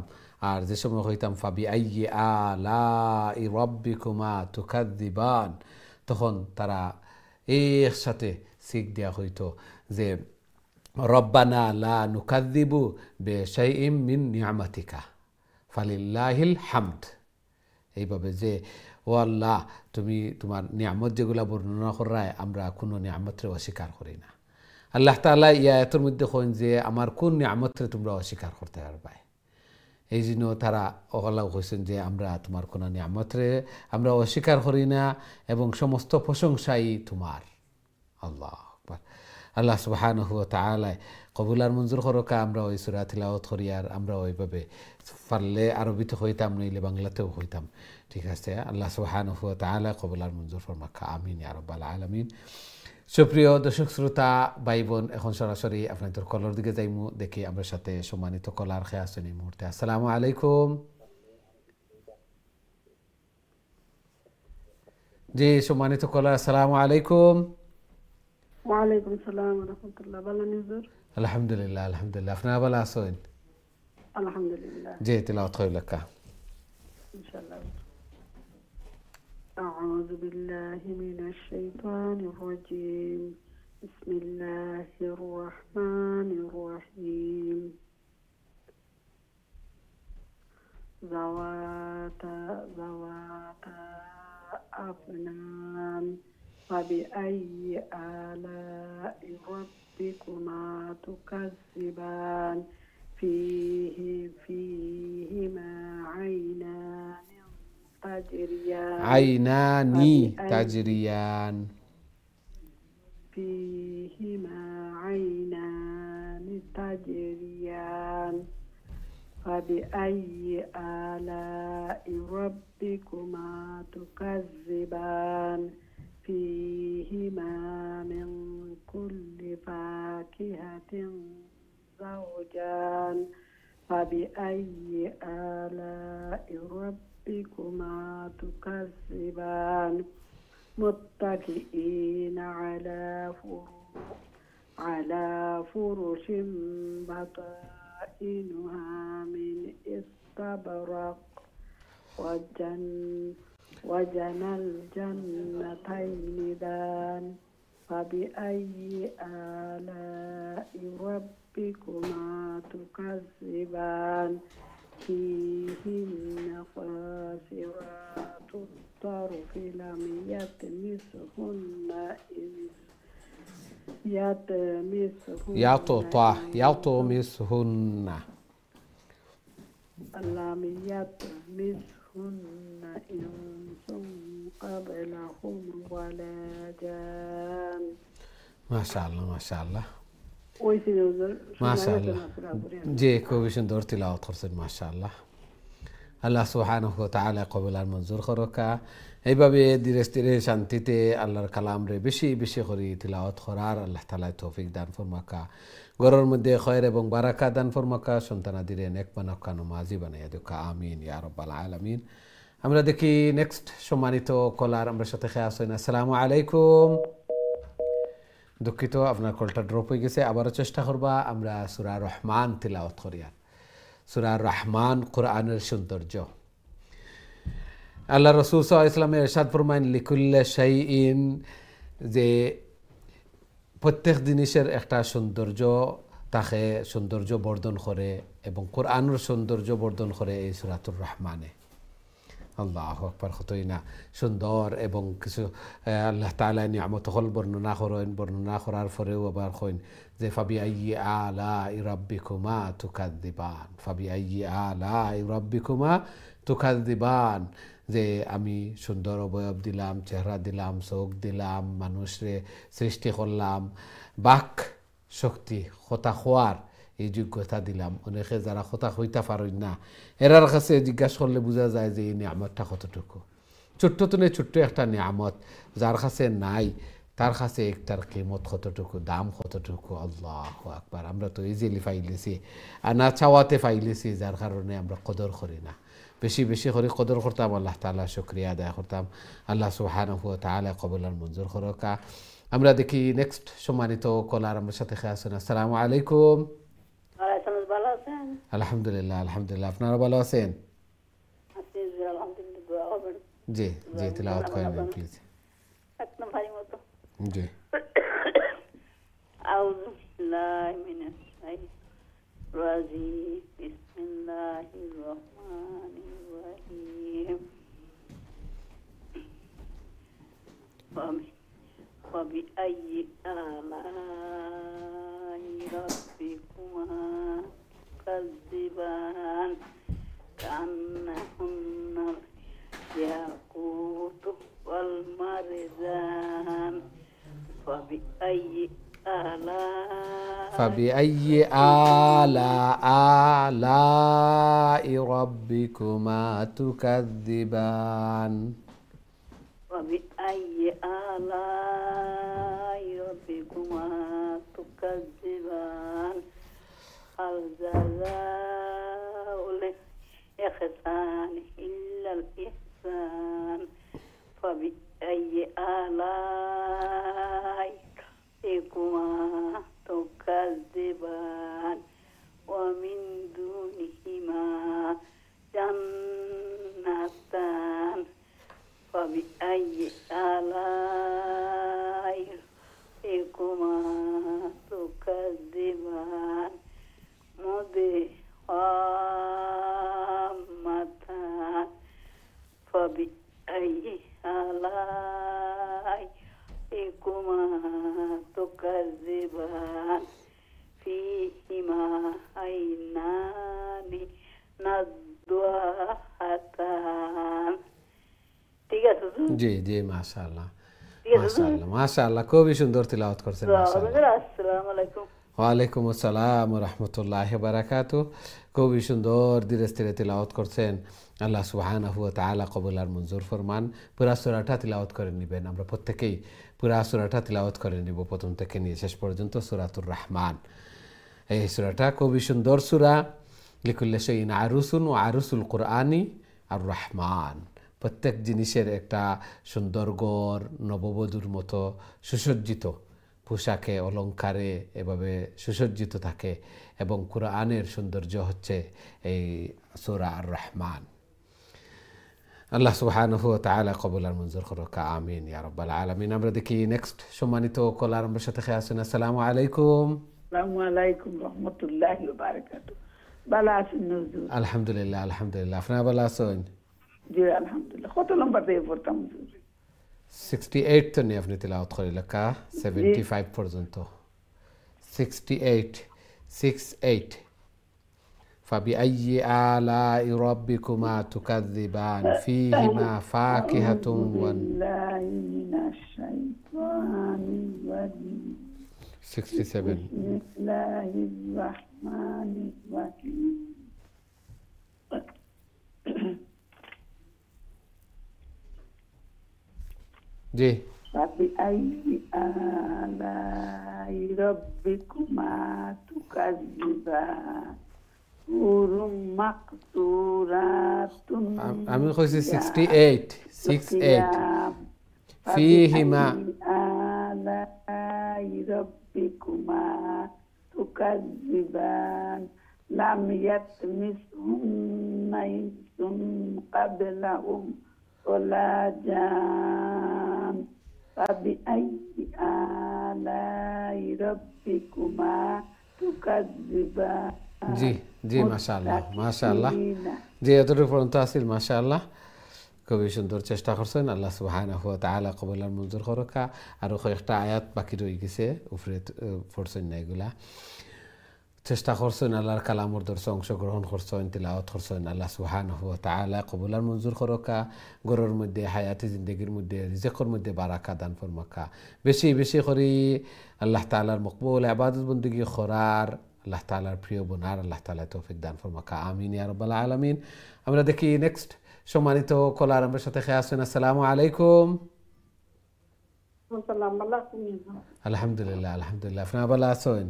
আর যে সময় হইতাম ফাবি আইয়ি আলাই রাব্বিকুমা তুকাযযিবান তখন তারা একসাথে শিখ দেয়া হইতো যে রব্বানা লা নুকাযযিবু বিশাইইম মিন নি'মাতিকা ফালিল্লাহিল হামদ। এইভাবে যে ও আল্লাহ তুমি তোমার নিয়ামত যেগুলা বর্ণনা করায় আমরা কোনো নিয়ামতরে অস্বীকার করি না। আল্লাহ তাআলা ইয়াতের মধ্যে কইন যে আমার কোন নিয়ামতরে তোমরা অস্বীকার করতে পারবে। এই জন্য তারা আল্লাহ কইছেন যে আমরা তোমার কোনো নিয়ামতরে আমরা অস্বীকার করি না এবং সমস্ত প্রশংসাই তোমার। আল্লাহু আকবার। আল্লাহ সুবহানাহু ওয়া তাআলা কবুল আর মঞ্জুর করকা আমরা ওই সূরা তিলাওয়াত করি আর আমরা ওইভাবে পারলে আরবিতে হইতাম নইলে বাংলাতেও হইতাম। ঠিক আছে, আল্লাহ সুবহানাহু ওয়া তাআলা কবুল আর মঞ্জুর ফরমাকা আমিন ইয়া রাব্বাল আলামিন। সুপ্রিয় দর্শক শ্রোতা ভাই বোন এখন সরাসরি আপনাদের কলার দিকে যাইমু দেখি আমরা সাথে সম্মানিত কলার খেয়ে আসেন এই মুহূর্তে। আসসালামু আলাইকুম। জি সম্মানিত কলার আসসালামু আলাইকুম। ওয়ালাইকুম সালাম ওয়া রাহমাতুল্লাহ। ভালো হুজুর? আলহামদুলিল্লাহ আলহামদুলিল্লাহ। আপনারা ভালো আছেন? আলহামদুলিল্লাহ। জি তিলাওয়াত করি লেখা ইনশাআল্লাহ। আউযু বিল্লাহি মিনাশ শাইতানির রাজীম। বিসমিল্লাহির রাহমানির রাহিম। জাওয়াতা আফনান فبأي آلاء ربكما تكذبان فيهما عينان تجريان فيهما عينان تجريان فبأي آلاء ربكما تكذبان فيهما من كل فاكهة زوجان فبأي آلاء ربكما تكذبان متكئين على فرش بطائنها من استبرق وجنى الجنتين دان فبأي آلاء ربكما تكذبان فيهن قاصرات الطرف لم يطمثهن يطمثهن لم يطمثهن إنس قبلهم ولا جان. ما شاء الله ما شاء الله ওইসে মাশাআল্লাহ জি খুবই সুন্দর তিলাওয়াত করছেন মাশাআল্লাহ আল্লাহ সুবহানাহু ওয়া তাআলা কবুল আর মঞ্জুর করুকা এইভাবে ধীরে ধীরে শান্তিতে আল্লাহর কালাম রে বেশি বেশি করে তিলাওয়াত করার আল্লাহ তাআলা তৌফিক দান ফরমাকা ঘরের মধ্যে খয়র এবং বারাকা দান ফরমাকা সন্তানাদিরে নেক বানাকা নমাজি বানাইয়া দেখা আমিন ইয়া রাব্বাল আলামিন আমরা দেখি নেক্সট সম্মানিত কলার আমরা সাথে খেয়াল হই না আসসালামু আলাইকুম দুঃখিত আপনার কলটা ড্রপ হয়ে গেছে আবারও চেষ্টা করবা আমরা সূরা রহমান তিলাওয়াত করি আর সূরা রহমান কোরআনের সৌন্দর্য আল্লাহ রাসূল সাল্লাল্লাহু আলাইহি ওয়াসাল্লাম ইরশাদ ফরমায়েন লিকুল্লি শাইইন যে প্রত্যেক জিনিসের একটা সৌন্দর্য তাকে সৌন্দর্য বর্ধন করে এবং কোরআনের সৌন্দর্য বর্ধন করে এই সূরাতুর রহমানে আল্লাহু আকবার কতই না সুন্দর এবং কিছু আল্লাহ তাআলা নিয়ামত হল বর্ণনা করার পরেও আবার কইন যে ফাবিআইয়ি আলাই রাব্বিকুমা তুকাযযিবান ফাবিআইয়ি আলাই রাব্বিকুমা তুকাযযিবান যে আমি সুন্দর অবয়ব দিলাম চেহারা দিলাম চোখ দিলাম মানুষরে সৃষ্টি করলাম বাক শক্তি কথা হওয়ার এই যোগ্যতা দিলাম অনেকে যারা কথা হইতে পারেন না এরার কাছে জিজ্ঞাসা করলে বোঝা যায় যে এই নিয়ামতটা কতটুকু ছোট্ট তুলে ছোট্ট একটা নিয়ামত যার কাছে নাই তার কাছে একটার কিমত কতটুকু দাম কতটুকু আল্লাহু আকবার আমরা তো ইজিলি পাইলেছি আর না চাওয়াতে পাইলেছি যার কারণে আমরা কদর করি না বেশি বেশি করে কদর করতাম আল্লাহ তাআলা শুকরিয়া আদায় করতাম আল্লাহ সুবহানাহু ওয়া তাআলা কবুল আর মঞ্জুর করুকা আমরা দেখি নেক্সট সম্মানিত কলার আমার সাথে খেয়াল আছেন আসসালামু আলাইকুম ভালো আছেন? আলহামদুলিল্লাহ আলহামদুলিল্লাহ আপনারা ভালো আছেন আছি জি, আলহামদুলিল্লাহ, দোয়া করবেন। জি জি তিলাওয়াত করেন প্লিজ এক নম্বরই মতো। জি আউযু বিল্লাহি মিনাশ শাইতানির রাজিম। বিসমিল্লাহির রহমানির রহিম। ফাবিআইয়ি আলাই রাব্বিকুমা তুকাযযিবান কান্নাহুন্নাল ইয়াকুতু ওয়াল মারজান ফাবিআইয়ি آلاء ربكما تكذبان فبأي آلاء ربكما تكذبان هل جزاء الإحسان إلا الإحسان فبأي آلاء ربكما تكذبان ومن دونهما جنتان فبأي آلاء ربكما تكذبان مدهامتان فبأي آلاء ربكما تكذبان فيهما عينان نضاحتان ঠিক আছে জি জি মাশাআল্লাহ মাশাআল্লাহ মাশাআল্লাহ খুবই সুন্দর তিলাওয়াত করছেন মাশাআল্লাহ আসসালামু আলাইকুম ওয়ালাইকুম আসসালাম ওয়া রাহমাতুল্লাহি ওয়া বারাকাতুহু খুবই সুন্দর ধীরে ধীরে তিলাওয়াত করছেন আল্লাহ সুবহানাহু ওয়া তাআলা কবুল আর মঞ্জুর ফরমান পুরা সূরাটা তিলাওয়াত করে নেবেন আমরা প্রত্যেকই পুরা সূরাটা তিলাওয়াত করে নিব প্রথম থেকে নিয়ে শেষ পর্যন্ত সূরাতুর রহমান এই সূরাটা খুবই সুন্দর সূরা লিকুল্লি শাইইন আরুসুন ওয়া আরুসুল কুরআনি আর রহমান প্রত্যেক জিনিসের একটা সুন্দর গড় নববধূর মতো সুসজ্জিত পোশাকে অলঙ্কারে এভাবে সুসজ্জিত থাকে এবং কুরআনের সৌন্দর্য হচ্ছে এই সূরা আর রহমান আল্লাহ সুবহানাহু ওয়া তাআলা কবুল আর মঞ্জুর করুক, আমিন ইয়া রাব্বাল আলামিন। আমরা দেখি নেক্সট সম্মানিত কলার আমার সাথে খেয়ে আছেন। আসসালামু আলাইকুম। আসসালামু আলাইকুম রহমতুল্লাহি ওয়া বারাকাতুহু। ভালো আছেন হুজুর? আলহামদুলিল্লাহ আলহামদুলিল্লাহ, আপনারা ভালো আছেন? জি আলহামদুলিল্লাহ। কত নম্বর দিয়ে পড়তাম হুজুর? 68 তো নিয়ে আপনি তিলাওয়াত করে লেখা 75 পর্যন্ত। 68 فبأي آلاء ربكما تكذبان فيهما فاكهة بالله من الشيطان الرجيم. 67 بسم الله الرحمن الرحيم. জি فبأي آلاء ربكما تكذبان حور مقصورات আমি কইছি 68 فيهما آلاء ربكما تكذبان لم يطمثهن إنس قبلهم ولا جان فبأي آلاء ربكما تكذبان. জি জি মাশাআল্লাহ মাশাআল্লাহ, জি এতটুকু পর্যন্ত আসিল মাশাআল্লাহ। খুবই সুন্দর চেষ্টা করছেন, আল্লাহ সুবহানাহু ওয়া তাআলা কবুল আর মঞ্জুর করুক। আরও কয়েকটা আয়াত বাকি রয়ে গেছে, উপরে পড়ছেন না, এগুলা চেষ্টা করছেন আল্লাহর কালামর দর্শে অংশগ্রহণ করছেন, তিলাওয়াত করছেন। আল্লাহ সুবহানাহু ওয়া তাআলা কবুল আর মঞ্জুর করুক। গরুর মধ্যে হায়াতি জিন্দগির মধ্যে রিজেকর মধ্যে বারাকা দান ফরমাকা। বেশি বেশি করে আল্লাহ তাআলার মকবুল ইবাদত বন্দেগী করার, আল্লাহ তাআলার প্রিয় বোনার আল্লাহ তাআলা তৌফিক দান ফরমাকা, আমিন ইয়া রাব্বাল আলামিন। আমরা দেখি নেক্সট সম্মানিত কলার আমার সাথে খেয়ে আসছেন। আসসালামু আলাইকুম। আলহামদুলিল্লাহ আলহামদুলিল্লাহ, আপনারা ভালো আছেন?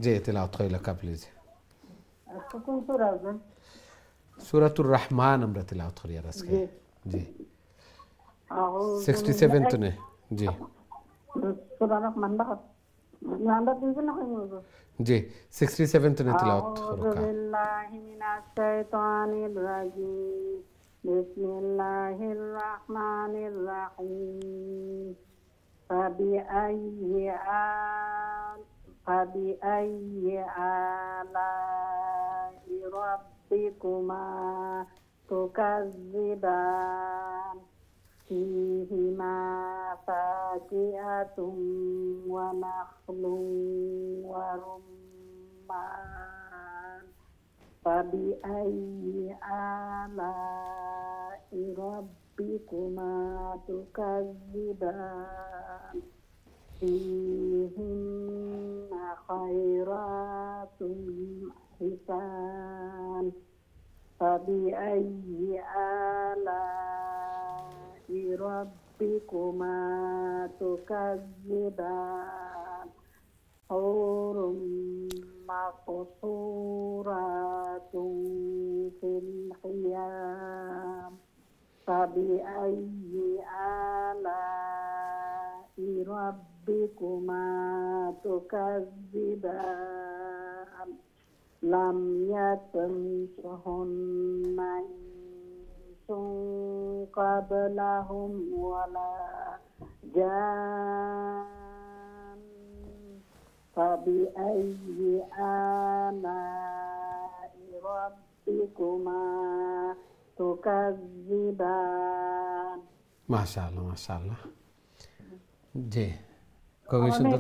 জি তিলাওয়াত করে লেখা প্লিজ। সূরাতুর রহমান আমরা তিলাওয়াত করি আর আজকে। জি 67 তো নে। জি জি 67 তো নে তিলাওয়াত করুকা। বিসমিল্লাহির রহমানির রহিম। فبأي آلاء ربكما تكذبان فيهما فاكهة ونخل ورمان فبأي آلاء ربكما تكذبان فيهن خيرات حسان فبأي آلاء ربكما تكذبان حور مقصورات في الخيام فبأي آلاء ربكما تكذبان لم يطمثهن إنس قبلهم ولا جان فبأي آلاء ربكما تكذبان. মাশাআল্লাহ মাশাআল্লাহ, জি খুবই সুন্দর।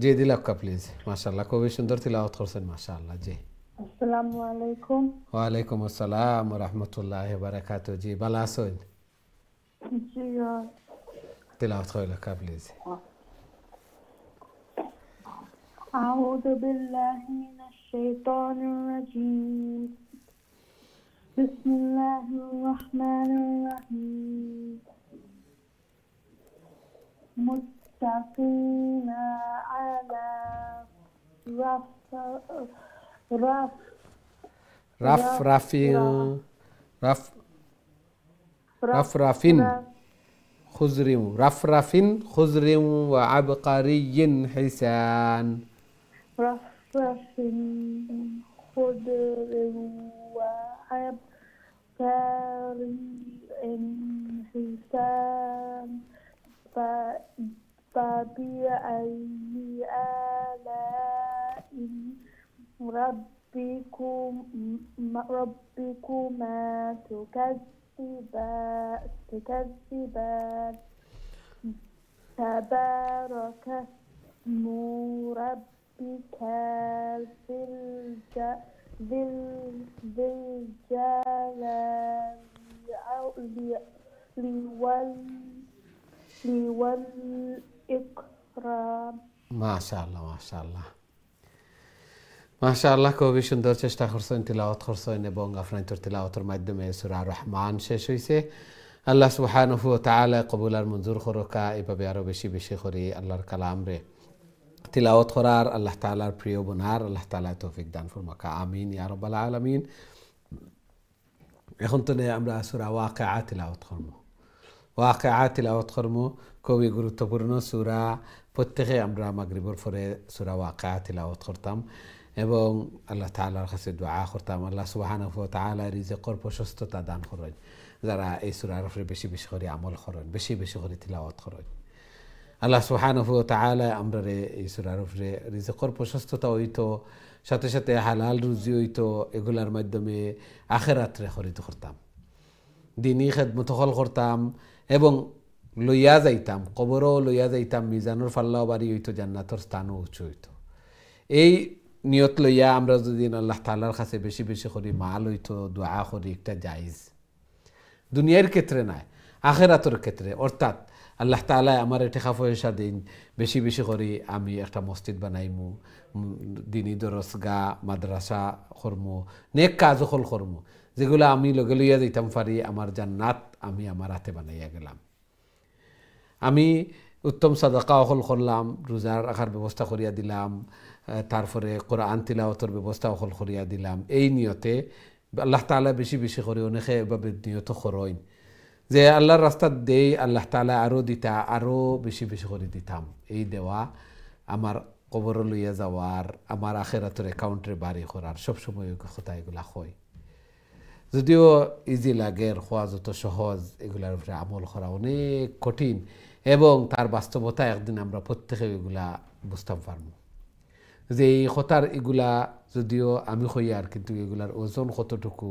জি দিলাক্কা প্লিজ। মাশাআল্লাহ খুবই সুন্দর তিলাওয়াত করছেন মাশাআল্লাহ। জি আসসালামু আলাইকুম। ওয়ালাইকুম আসসালাম ওয়া রাহমাতুল্লাহি ওয়া বারাকাতুহু। জি ভালো আছেন? জি তিলাওয়াত করে লেখা প্লিজ। أعوذ بالله من الشيطان الرجيم. بسم الله الرحمن الرحيم. متقين على رفرف خضر وعبقري حسان. رفرف خضر حسان فبأي آلاء ربكما تكذبان تبارك اسم ربك ذي الجلال والإكرام মাশাআল্লাহ মাশাআল্লাহ মাশাআল্লাহ খুবই সুন্দর চেষ্টা করছেন তিলাওয়াত করছেন এবং আপনার তিলাওয়াতের মাধ্যমে সূরা রহমান শেষ হইছে আল্লাহ সুবহানাহু ওয়া তাআলা কবুল আর মঞ্জুর করুকা এইভাবে আরো বেশি বেশি করে আল্লাহর কালাম রে তিলাওয়াত করার আল্লাহ তাআলার প্রিয় বনার আল্লাহ তাআলা তৌফিক দান ফরমাকা আমিন ইয়া রাব্বাল আলামিন এখন তো আমরা সূরা ওয়াকিআ তিলাওয়াত করব ওয়াকিআ তিলাওয়াত করব খুবই গুরুত্বপূর্ণ সূরা প্রত্যেকে আমরা মাগরিবের পরে সূরা ওয়াকিআ তিলাওয়াত করতাম এবং আল্লাহ তাআলার কাছে দোয়া করতাম আল্লাহ সুবহানাহু ওয়া তাআলা রিজিকের প্রশস্ততা দান করেন যারা এই সূরার উপরে বেশি বেশি করে আমল করেন বেশি বেশি করে তিলাওয়াত করেন আল্লাহ সুবহানাহু ওয়া তাআলা আমরা এই সূরার উপরে রিজিকের প্রশস্ততা হইতো সাথে সাথে হালাল রুজি হইতো এগুলার মাধ্যমে আখিরাতরে খরিদ করতাম দিনী খেদমত করতাম এবং লইয়া যাইতাম কবরও লইয়া যাইতাম মিজানুর ফাল্লাও বাড়ি হইতো জান্নাতের স্থানও উঁচু হইতো এই নিয়ত লইয়া আমরা যদি আল্লাহ তাআলার কাছে বেশি বেশি করি মাল হইতো দোয়া করি একটা জায়েজ দুনিয়ার ক্ষেত্রে নাই আখিরাতের ক্ষেত্রে অর্থাৎ আল্লাহ তাআলা আমার টাকা পয়সা দিন বেশি বেশি করি আমি একটা মসজিদ বানাইমু দিনী দরসগা মাদ্রাসা করমু নেক কাজ হল করমু যেগুলো আমি লগে লইয়া যাইতাম পারি আমার জান্নাত আমি আমার হাতে বানাইয়া গেলাম আমি উত্তম সাদাকা হল করলাম রোজা রাখার ব্যবস্থা করিয়া দিলাম তারপরে কোরআন তিলাওয়াতের ব্যবস্থা হল করিয়া দিলাম এই নিয়তে আল্লাহ তাআলা বেশি বেশি করে অনেকে এভাবে নিয়ত করেন যে আল্লাহর রাস্তাত দেই আল্লাহ তাআলা আরও দিতা আরও বেশি বেশি করে দিতাম এই দেওয়া আমার কবর লইয়া যাওয়ার আমার আখিরাতের অ্যাকাউন্টে বাড়ি করার সবসময় কথা এগুলা হয় যদিও ইজি লাগে খোয়া যত সহজ এগুলার উপরে আমল করা অনেক কঠিন এবং তার বাস্তবতা একদিন আমরা প্রত্যেকে এগুলা বুঝতাম পারব যে এই কথার এগুলা যদিও আমি হইয়ার কিন্তু এগুলার ওজন কতটুকু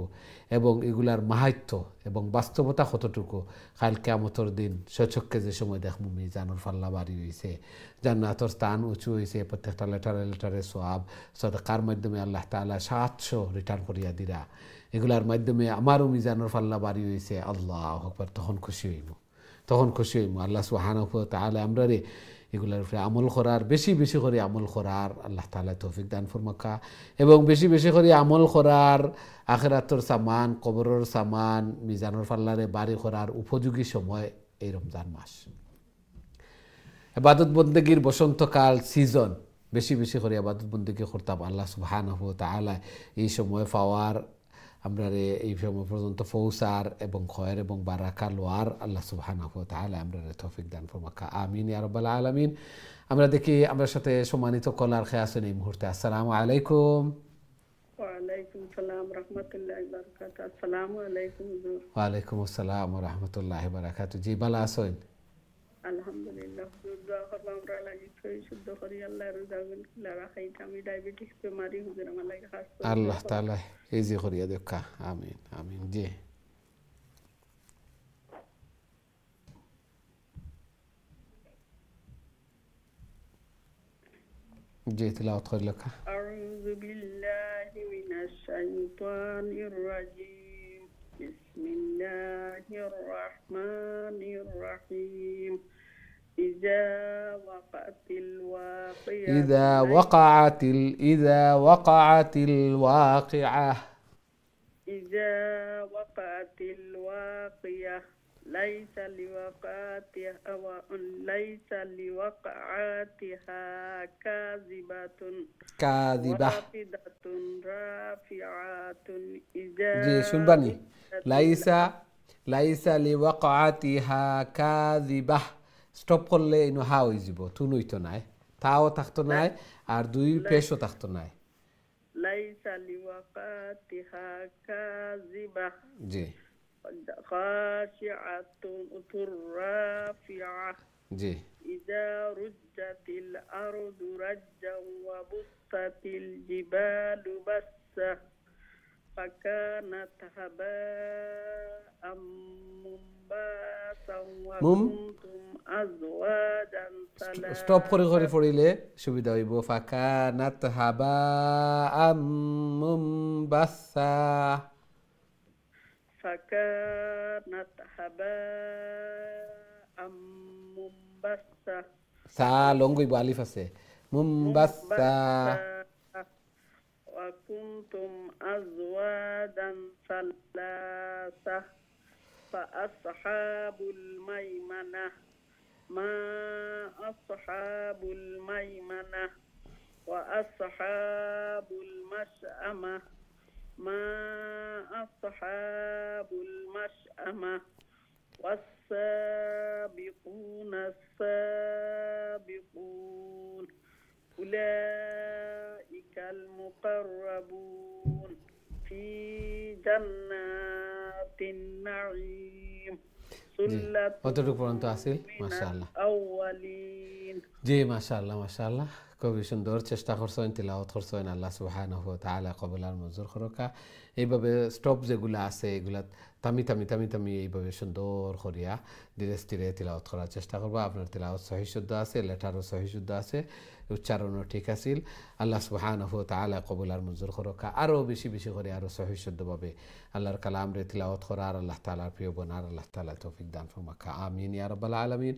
এবং এগুলার মাহাত্ম্য এবং বাস্তবতা কতটুকু কাল কিয়ামতের দিন স্বচক্ষে যে সময় দেখব মিজানুর ফাল্লা বাড়ি হয়েছে জান্নাতের স্থান উঁচু হয়েছে প্রত্যেকটা লেটারে লেটারে সোয়াব সাদাকার মাধ্যমে আল্লাহ তাআলা 700 রিটার্ন করিয়া দিরা এগুলার মাধ্যমে আমারও মিজানুর ফাল্লা বাড়ি হয়েছে আল্লাহু আকবার তখন খুশি হইব আল্লাহ সুবহানাহু ওয়া তাআলা আমরা রে এগুলার উপরে আমল করার বেশি বেশি করে আমল করার আল্লাহ তাআলা তৌফিক দান ফরমাকা এবং বেশি বেশি করে আমল করার আখিরাতের সামান কবরের সামান মিজানুর ফাল্লারে বাড়ি করার উপযোগী সময় এই রমজান মাস ইবাদত বন্দেগীর বসন্তকাল সিজন বেশি বেশি করে ইবাদত বন্দেগী করতাম আল্লাহ সুবহানাহু ওয়া তাআলা এই সময় পাওয়ার আমরা এই সময় পর্যন্ত ফৌসার এবং খয়ের এবং বারাকা লোয়ার আল্লাহ সুবহানাহু ওয়া তাআলা আমরা তৌফিক দান ফরমাকা আমিন ইয়া রাব্বাল আলামিন আমরা দেখি আমার সাথে সম্মানিত কলার খেয়ে আছেন এই মুহূর্তে আসসালামু আলাইকুম ওয়া আলাইকুম সালাম রাহমাতুল্লাহি ওয়া বারাকাতুহু আসসালামু আলাইকুম হুজুর ওয়া আলাইকুম আসসালাম ওয়া রাহমাতুল্লাহি ওয়া বারাকাতুহু জি ভালো আছেন আলহামদুলিল্লাহ হুজুর দোয়া করবা আমরা লাগি সই শুদ্ধ করি আল্লাহর রাজাগুল কিলারা খাইতে আমি ডায়াবেটিস বেমারি হুজুর আমার লাগে খাস আল্লাহ তাআলা ইজি করিয়া দেখা আমিন আমিন জি জি তিলাওয়াত করে লেখা আউযু বিল্লাহি মিনাশ শাইতানির রাজিম বিসমিল্লাহির রাহমানির রাহিম إذا وقعت الواقعة إذا وقعت الواقعة ليس لوقعتها كاذبة خافضة رافعة জি শুনবানি ليس لوقعتها كاذبة স্টপ করলে ইনো হা হয়ে যাব তুন হইতো নাই তাও থাকতো নাই আর দুই পেশও থাকতো নাই লাইসা لوقاتها كاذبة জি خاشعة رافعة জি إذا رجت الأرض رجا وبست الجبال بسا فكانت هباء منبثا وكنتم أزواجا স্টপ করে করে ثلاثة পড়িলে সুবিধা হইব ফাকানাত হাবাআম মুমবাসা فكانت هباء منبثا সা লং হইব আলিফ আছে মুমবাসা وكنتم أزواجا ثلاثة فأصحاب الميمنة ما أصحاب الميمنة وأصحاب المشأمة ما أصحاب المشأمة والسابقون السابقون أولئك المقربون في جنات النعيم ثلة কতটুকু পর্যন্ত আসিল من মাশাআল্লাহ الأولين জি মাশাআল্লাহ মাশাআল্লাহ খুবই সুন্দর চেষ্টা করছেন তিলাওয়াত করছেন আল্লাহ সুবহানাহু ওয়া তাআলা কবুল আর মঞ্জুর করুকা এইভাবে স্টপ যেগুলো আছে এগুলা থামি থামি থামি থামি এইভাবে সুন্দর করিয়া ধীরে স্থিরে তিলাওয়াত করার চেষ্টা করবো আপনার তিলাওয়াত সহি শুদ্ধ আছে লেটারও সহি শুদ্ধ আছে উচ্চারণও ঠিক আছিল আল্লাহ সুবহানাহু ওয়া তাআলা কবুল আর মঞ্জুর করুকা আরও বেশি বেশি করে আরও সহি শুদ্ধভাবে আল্লাহর কালাম রে তিলাওয়াত করার আল্লাহ তাআলার প্রিয় বোনার আল্লাহ তাআলা তৌফিক দান ফরমাকা আমিন ইয়া রাব্বাল আলামিন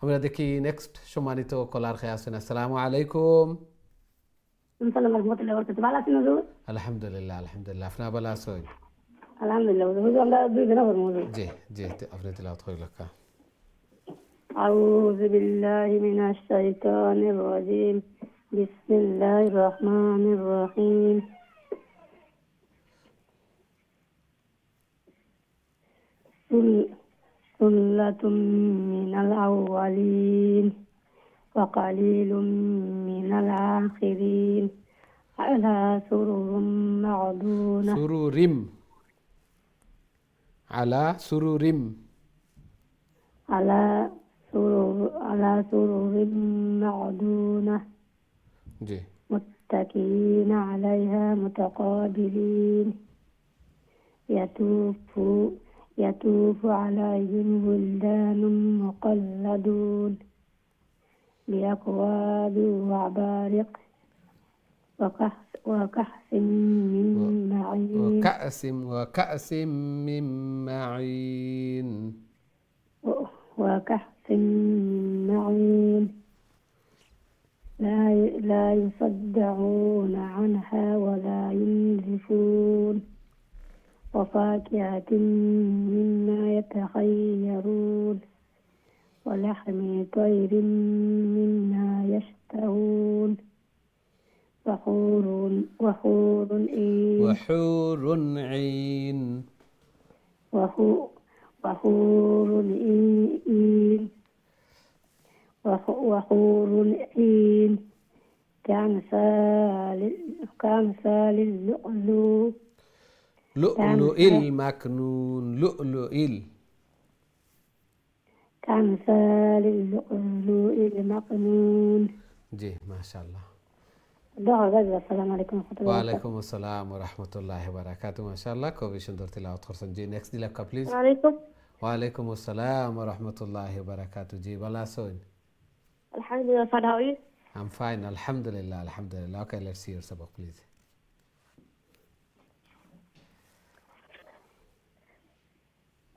আমরা দেখি নেক্সট সম্মানিত কলার খেয়ে আছেন আসসালামু আলাইকুম আসসালামু আলাইকুম ওয়া রাহমাতুল্লাহি ভালো আছেন হুজুর আলহামদুলিল্লাহ আলহামদুলিল্লাহ আপনি ভালো আছেন আলহামদুলিল্লাহ হুজুর আমরা দুই দিন পড়ব হুজুর জি জি আপনি তিলাওয়াত করেন লেখা أعوذ بالله من الشيطان الرجيم بسم الله الرحمن الرحيم ثلة من الأولين وقليل من الآخرين على سرر معدونة سرورم على سرورم على سرر معدونة جي متكئين عليها متقابلين يطوف عليهم ولدان مقلدون بأكواب وعبارق وكأس من معين وكأس من معين وكأس من معين لا يصدعون عنها ولا ينزفون وفاكهة مما يتخيرون ولحم طير مما يشتهون وحور عين وحور عين وحور عين وحور عين كأمثال اللؤلؤ لؤلؤ المكنون لؤلؤ كأمثال اللؤلؤ المكنون جي ما شاء الله السلام عليكم ورحمة الله ওয়ালাইকুম আসসালাম ওয়া রাহমাতুল্লাহি ওয়া বারাকাতুহু মাশাআল্লাহ খুবই সুন্দর তিলাওয়াত করছেন জি নেক্সট দিলাকা প্লিজ عليكم ওয়ালাইকুম আসসালাম ওয়া রাহমাতুল্লাহি ওয়া বারাকাতুহু জি ভালো আছেন الحمد لله فداوي I'm fine alhamdulillah alhamdulillah okay let's see your sabak please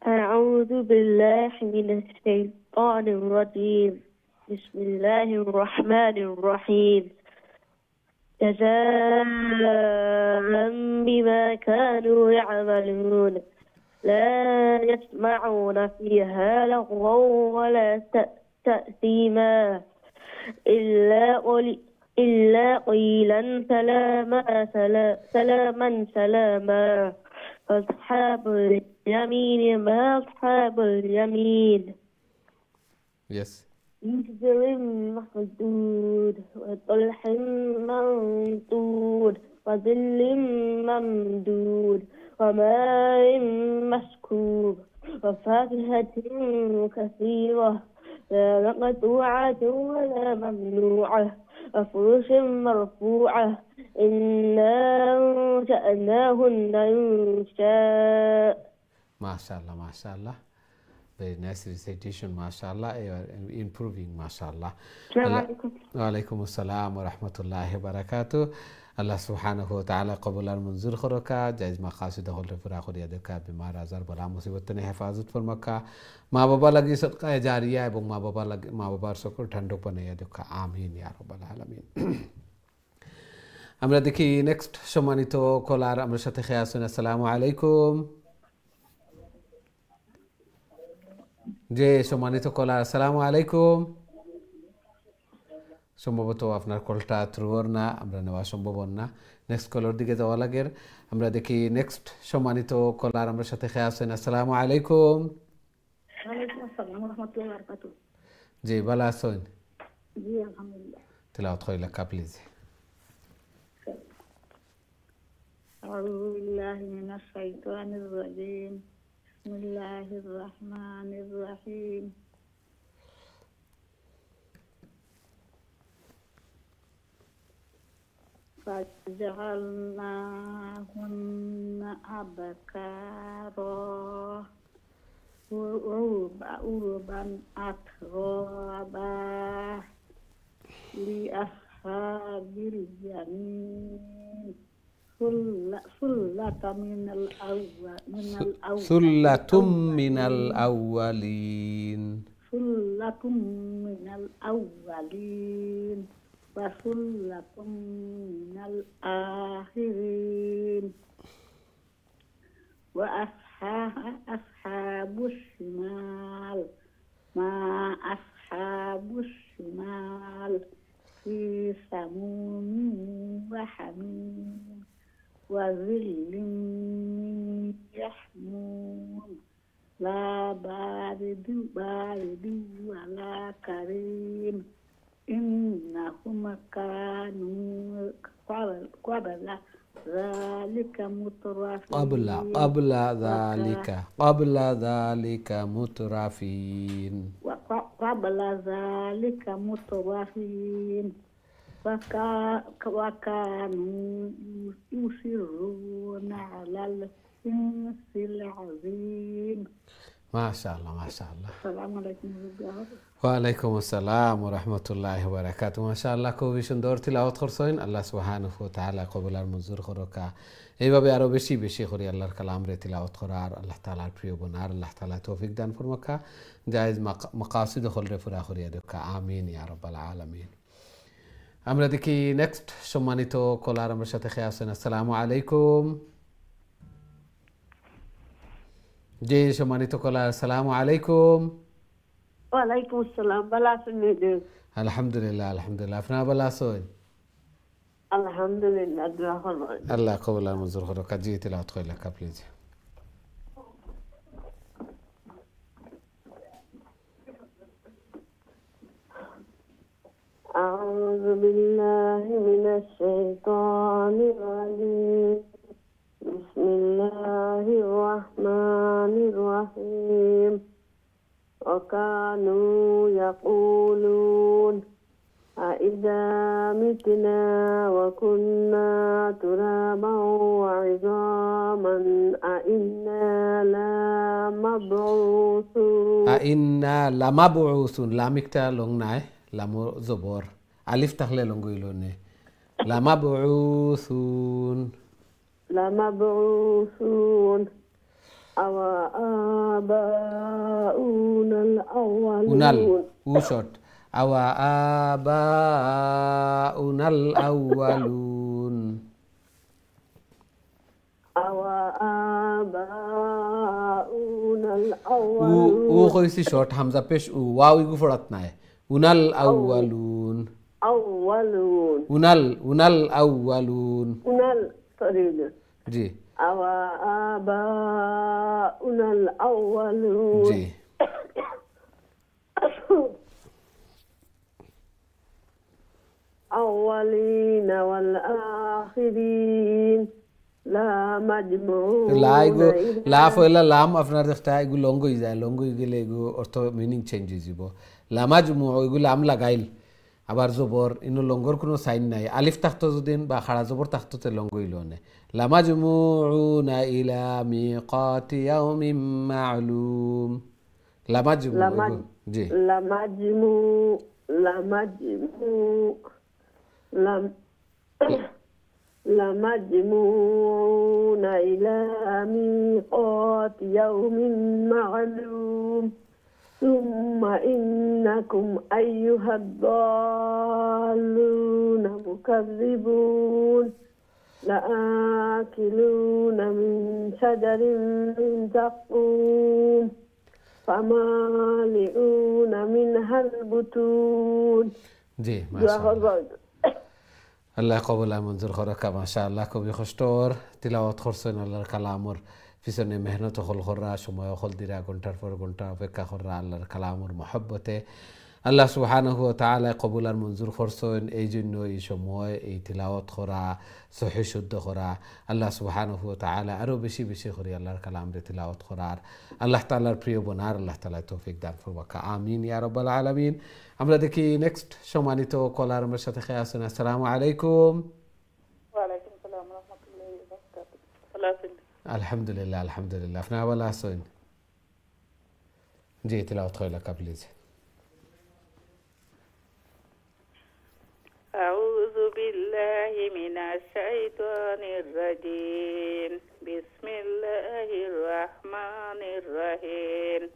أعوذ بالله من الشيطان الرجيم بسم الله الرحمن الرحيم جزاء بما كانوا يعملون لا يسمعون فيها لغوا ولا تأثيما إلا قيلا سلاما أصحاب اليمين ما أصحاب اليمين yes سدر مخدود وطلح منضود وظل ممدود وماء مسكوب وفاكهة كثيرة لا مقطوعة ولا ممنوعة وفرش مرفوعة إنا أنشأناهن إنشاء. ما شاء الله ما شاء الله. Very nice recitation, mashallah. You are improving, mashallah. Walaikum assalam wa rahmatullahi wa barakatuh. Allah subhanahu wa ta'ala qabular munzur khuraka jaiz maqasid khul refura khuriyade ka bimar azar bala musibat ne hifazat farmaka ma baba lagi sadqa jariya ebong ma babar সকল ঠান্ডা পানে দেখা আমিন ইয়া রাব্বাল আলামিন। আমরা দেখি next সম্মানিত কলার আমরা সাথে খেয়ে আসুন। আসসালামু আলাইকুম। জি সম্মানিত কলার আসসালামু আলাইকুম। সম্ভবত আপনার কলটা থ্রুর না, আমরা নেওয়া সম্ভব না। নেক্সট কলার দিকে যাওয়া লাগে। আমরা দেখি নেক্সট সম্মানিত কলার আমরা সাথে খেয়ে আসুন। আসসালামু আলাইকুম। ওয়ালাইকুম আসসালাম ওয়া রাহমাতুল্লাহি ওয়া বারাকাতুহু। জি ভালো আছেন? জি আলহামদুলিল্লাহ। তেলাওয়াত কইলা কা প্লিজ। أعوذ بالله من الشيطان الرجيم. بسم الله الرحمن الرحيم. فجعلناهن أبكارا عربا أترابا لأصحاب اليمين ثلة من الأولين ثلة من الأولين ثلة من الأولين وثلة من الآخرين وأصحاب الشمال ما أصحاب الشمال في سموم وحميم وظل من يحموم لا بارد ولا كريم إنهم كانوا قبل ذلك مترفين قبل ذلك مترفين وقبل ذلك مترفين وكانوا يصرون على الحنث العظيم. ما شاء الله ما شاء الله. السلام عليكم ওয়ালাইকুম আসসালাম ওয়া রাহমাতুল্লাহি ওয়া বারাকাতুহু। মাশাআল্লাহ খুবই সুন্দর তিলাওয়াত করছেন। আল্লাহ সুবহানাহু ওয়া তাআলা কবুল আর মঞ্জুর করুকা। এইভাবে আরো বেশি বেশি করে আল্লাহর কালাম রে তিলাওয়াত করার আল্লাহ তাআলার প্রিয় বানার আল্লাহ তাআলা তৌফিক দান ফরমাকা। জায়েজ মাকাসিদ হল রে পুরা করিয়া দেখা আমিন ইয়া রাব্বাল আলামিন। আমরা দেখি নেক্সট সম্মানিত কলার আমার সাথে খেয়ে আছেন। আসসালামু আলাইকুম। জি সম্মানিত কলার আসসালামু আলাইকুম। ওয়ালাইকুম আসসালাম। ভালো আছেন? আলহামদুলিল্লাহ আলহামদুলিল্লাহ। আপনারা ভালো আছেন? আলহামদুলিল্লাহ। দোয়া করবেন। আল্লাহ কবুল আর মঞ্জুর করুক। জি তিলাওয়াত কইলা কা প্লিজ। أعوذ بالله من الشيطان الرجيم. بسم الله الرحمن الرحيم. وكانوا يقولون أإذا متنا وكنا ترابا وعظاما أإنا لمبعوثون. أإنا لمبعوثون. لامكتا لونغناي لامو زبور ألف تخلي لونغويلوني لمبعوثون. لمبعوثون أو آباؤنا الأولون. وشوت أو آباؤنا الأولون. أو آباؤنا الأولون. خويسي شوت حمزة بيش واو يقول فرطناي ونال أولون. أولون. ونال أولون. ونال طريق. جي. أو آباؤنا الأولون. جي. أولين والآخرين. الآخرين لا مجموعون লা এগু إلى লা ফয়লা লাম আপনার দেখতা এগু লঙ্গ হয়ে যায় লঙ্গ হয়ে গেলে এগু অর্থ মিনিং চেঞ্জ হয়ে যাব লামাজমু এগু লাম লাগাইল আবার জবর ইনো লঙ্গর কোনো সাইন নাই আলিফ থাকতো যদি বা খাড়া জবর থাকতো তে লঙ্গ হইল নে লামাজমুউনা ইলা মিকাতি ইয়াউমিন মা'লুম লামাজমু জি لمجموع لمجموع لم لمجموعون إلى ميقات يوم معلوم ثم إنكم أيها الضالون مكذبون لآكلون من شجر من زقوم فمالئون منها البطون জি মাশাআল্লাহ আল্লাহ কবুল মঞ্জুর করক মাশাআল্লাহ কবি কষ্টর তিলাওয়াত করছেন আল্লাহর কালামর পিছনে মেহনত হল করা সময় হল দিরা ঘন্টার পর ঘন্টা অপেক্ষা করা আল্লাহর কালামর মহব্বতে আল্লাহ সুবহানাহু ওয়া তাআলা কবুল আর মঞ্জুর করছেন এই জন্য এই সময় এই তিলাওয়াত করা সহিহ শুদ্ধ করা আল্লাহ সুবহানাহু ওয়া তাআলা আরো বেশি বেশি করে আল্লাহর কালামরে তিলাওয়াত করার আল্লাহ তাআলার প্রিয় বনার আল্লাহ তাআলা তৌফিক দান করুক আমিন ইয়া রাব্বাল আলামিন আমরা দেখি নেক্সট সম্মানিত কলার আমার সাথে খেয়ে আছেন আসসালামু আলাইকুম ওয়ালাইকুম সালাম রাহমাতুল্লাহি ওয়া বারাকাতুহু ভালো আছেন আলহামদুলিল্লাহ আলহামদুলিল্লাহ আপনি ভালো আছেন জি তিলাওয়াত কইলা প্লিজ أعوذ بالله من الشيطان الرجيم بسم الله الرحمن الرحيم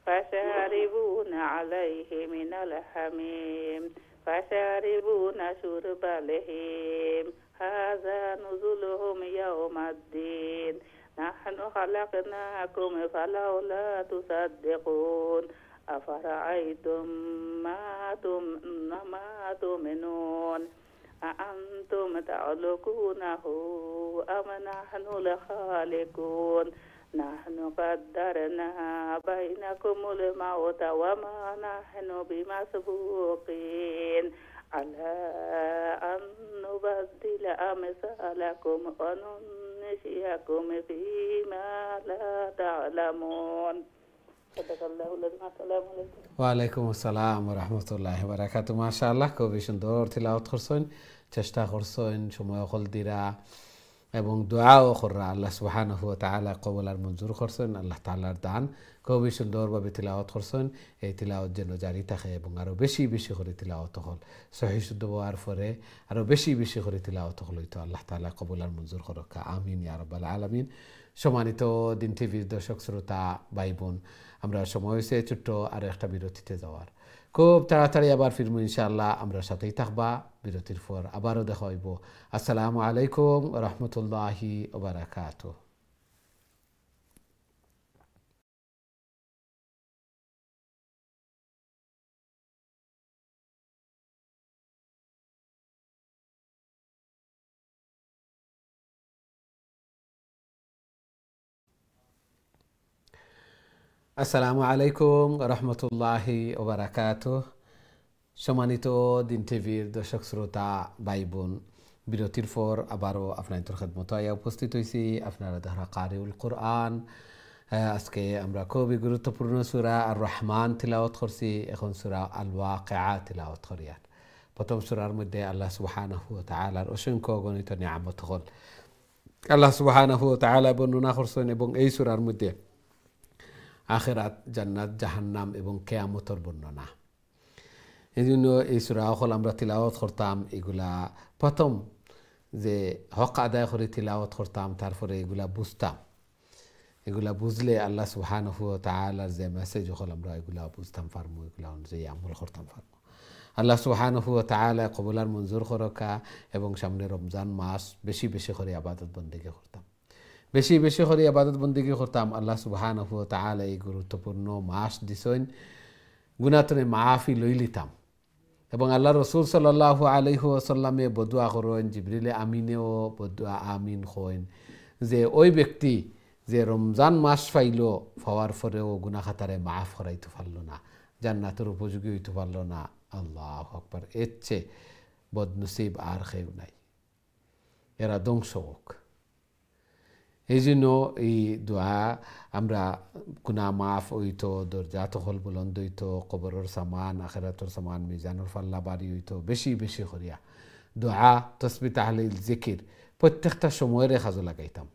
فشاربون عليه من الحميم فشاربون شرب الهيم هذا نزلهم يوم الدين نحن خلقناكم فلولا تصدقون أفرأيتم ما تؤمنون أأنتم تعلقونه أم نحن الخالقون نحن قدرنا بينكم الموت وما نحن بمسبوقين على أن نبدل أمثالكم وننشئكم فيما لا تعلمون ওয়ালাইকুম আসসালাম রহমতুল্লাহ বারাকাতু মাশাআল্লাহ খুবই সুন্দর তিলাওয়াত করছেন চেষ্টা করছেন সময় হল দিরা এবং দোয়াও করা আল্লাহ সুবহানাহু ওয়া তাআলা কবুল আর মঞ্জুর করছেন আল্লাহ তাআলার দান খুবই সুন্দরভাবে তিলাওয়াত করছেন এই তিলাওয়াত যেন জারি থাকে এবং আরো বেশি বেশি করে তিলাওয়াত হল সহিহ শুদ্ধ হওয়ার পরে আরো বেশি বেশি করে তিলাওয়াত হল তো আল্লাহ তাআলা কবুল আর মঞ্জুর করুক আমিন ইয়া রাব্বাল আলামিন সম্মানিত দিন টিভির দর্শক শ্রোতা ভাই বোন আমরা সময় হয়েছে ছোট্ট আরো একটা বিরতিতে যাওয়ার খুব তাড়াতাড়ি আবার ফিরবো ইনশাআল্লাহ আমরা সাথেই থাকবা বিরতির পর আবারও দেখা হইব আসসালামু আলাইকুম ওয়া রাহমাতুল্লাহি ওয়া বারাকাতুহু আসসালামু আলাইকুম রহমতুল্লাহি ওয়া বারাকাতুহু সম্মানিত দিন টিভির দর্শক শ্রোতা ভাই বোন বিরতির পর আবারও আপনাদের খেদমত আয়া উপস্থিত হয়েছি আপনারা দেখা কারিউল কোরআন আজকে আমরা খুবই গুরুত্বপূর্ণ সূরা আর রহমান তিলাওয়াত করছি এখন সূরা আল ওয়াকিআ তিলাওয়াত করিয়া প্রথম সূরার মধ্যে আল্লাহ সুবহানাহু ওয়া তাআলার অসংখ্য গণিত নিয়ামত হল আল্লাহ সুবহানাহু ওয়া তাআলা বর্ণনা করছেন এবং এই সূরার মধ্যে আখিরাত জান্নাত জাহান্নাম এবং কিয়ামতের বর্ণনা এই জন্য এই সূরা হল আমরা তিলাওয়াত করতাম এগুলা প্রথম যে হক আদায় করে তিলাওয়াত করতাম তারপরে এগুলা বুঝতাম এগুলা বুঝলে আল্লাহ সুবহানাহু ওয়া তাআলার যে মেসেজ হল আমরা এগুলা বুঝতাম পারবো এগুলা অনুযায়ী আমল করতাম পারবো আল্লাহ সুবহানাহু ওয়া তাআলা কবুল আর মঞ্জুর করুক এবং সামনে রমজান মাস বেশি বেশি করে ইবাদত বন্দেগি করতাম বেশি বেশি করে ইবাদত বন্দেগি করতাম আল্লাহ সুবহানাহু ওয়া তাআলা এই গুরুত্বপূর্ণ মাস দিছেন গুনাহতনে মাফি লই লিতাম এবং আল্লাহ রাসূল সাল্লাল্লাহু আলাইহি ওয়াসাল্লামে বদুয়া করেন জিবরিল আমিনেও বদুয়া আমিন করেন যে ওই ব্যক্তি যে রমজান মাস পাইল পাওয়ার পরেও গুনাহ খাতারে মাফ করাইতে পারল না জান্নাতের উপযোগী হইতে পারল না আল্লাহু আকবার এর চেয়ে বদনসিব আর কেউ নাই এরা ধ্বংস হোক। এই জন্য এই দোয়া আমরা গুনাহ মাফ হইতো, দরজা তহল বুলন্দ হইতো, কবরের সামান আখিরাতের সামান মিজানুর ফাল্লা বাড়ি হইতো, বেশি বেশি করিয়া দোয়া তসবিহ তাহলিল জিকির প্রত্যেকটা সময়ের কাজে লাগাইতাম,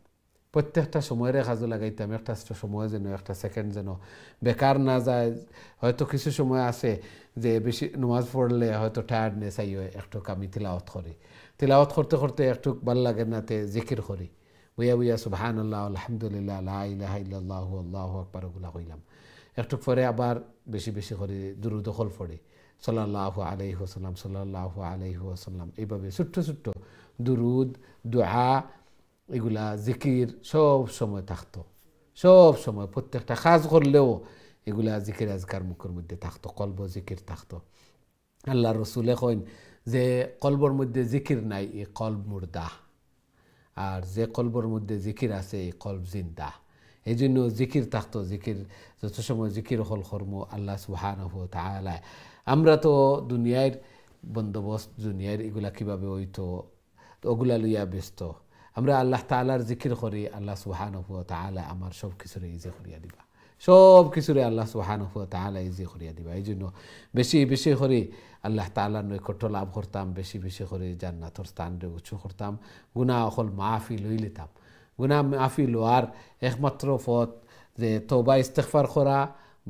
প্রত্যেকটা সময়ের কাজে লাগাইতাম। একটা সময় যেন, একটা সেকেন্ড যেন বেকার না যায়। হয়তো কিছু সময় আছে যে বেশি নামাজ পড়লে হয়তো টায়ার্ডনেস আই হয়, একটু আমি তিলাওয়াত করি, তিলাওয়াত করতে করতে একটু ভাল লাগে নাতে জিকির করি, বইয়া বইয়া সুবহানাল্লাহ আলহামদুলিল্লাহ লা ইলাহা ইল্লাল্লাহু আল্লাহু আকবার ওগুলা কইলাম। একটু পরে আবার বেশি বেশি করে দুরূদ দখল পড়ি, সাল্লাল্লাহু আলাইহি ওয়াসাল্লাম সাল্লাল্লাহু আলাইহি ওয়াসাল্লাম। এইভাবে ছোট্ট ছোট্ট দুরূদ দোয়া এগুলা জিকির সব সময় থাকতো, সব সময় প্রত্যেকটা কাজ করলেও এগুলা জিকির আজকার মুখের মধ্যে থাকতো, কলব জিকির থাকতো। আল্লাহ রসুলে কইন যে কলবর মধ্যে জিকির নাই এই কলব মুর্দা, আর যে কলবর মধ্যে জিকির আছে এই কলব জিন্দা। এই জন্য জিকির থাকতো, জিকির যত সময় জিকির হল কর্ম আল্লাহ সুবহানাহু ওয়া তাআলা। আমরা তো দুনিয়ার বন্দোবস্ত, দুনিয়ার এগুলা কীভাবে হইতো ওগুলা লইয়া ব্যস্ত। আমরা আল্লাহ তাআলার জিকির করি, আল্লাহ সুবহানাহু ওয়া তাআলা আমার সব কিছুরে ইজি করিয়া দিবা, সব কিছুরে আল্লাহ সুবহানাহু ওয়া তাআলা ইজি করিয়া দিবা। এই জন্য বেশি বেশি করে আল্লাহ তাআলার নৈকট্য লাভ করতাম, বেশি বেশি করে জান্নাতের স্থানরে উঁচু করতাম, গুনাহ অকল মাফি লই লিতাম। গুনাহ মাফি লওয়ার একমাত্র পথ যে তওবা ইস্তিগফার করা,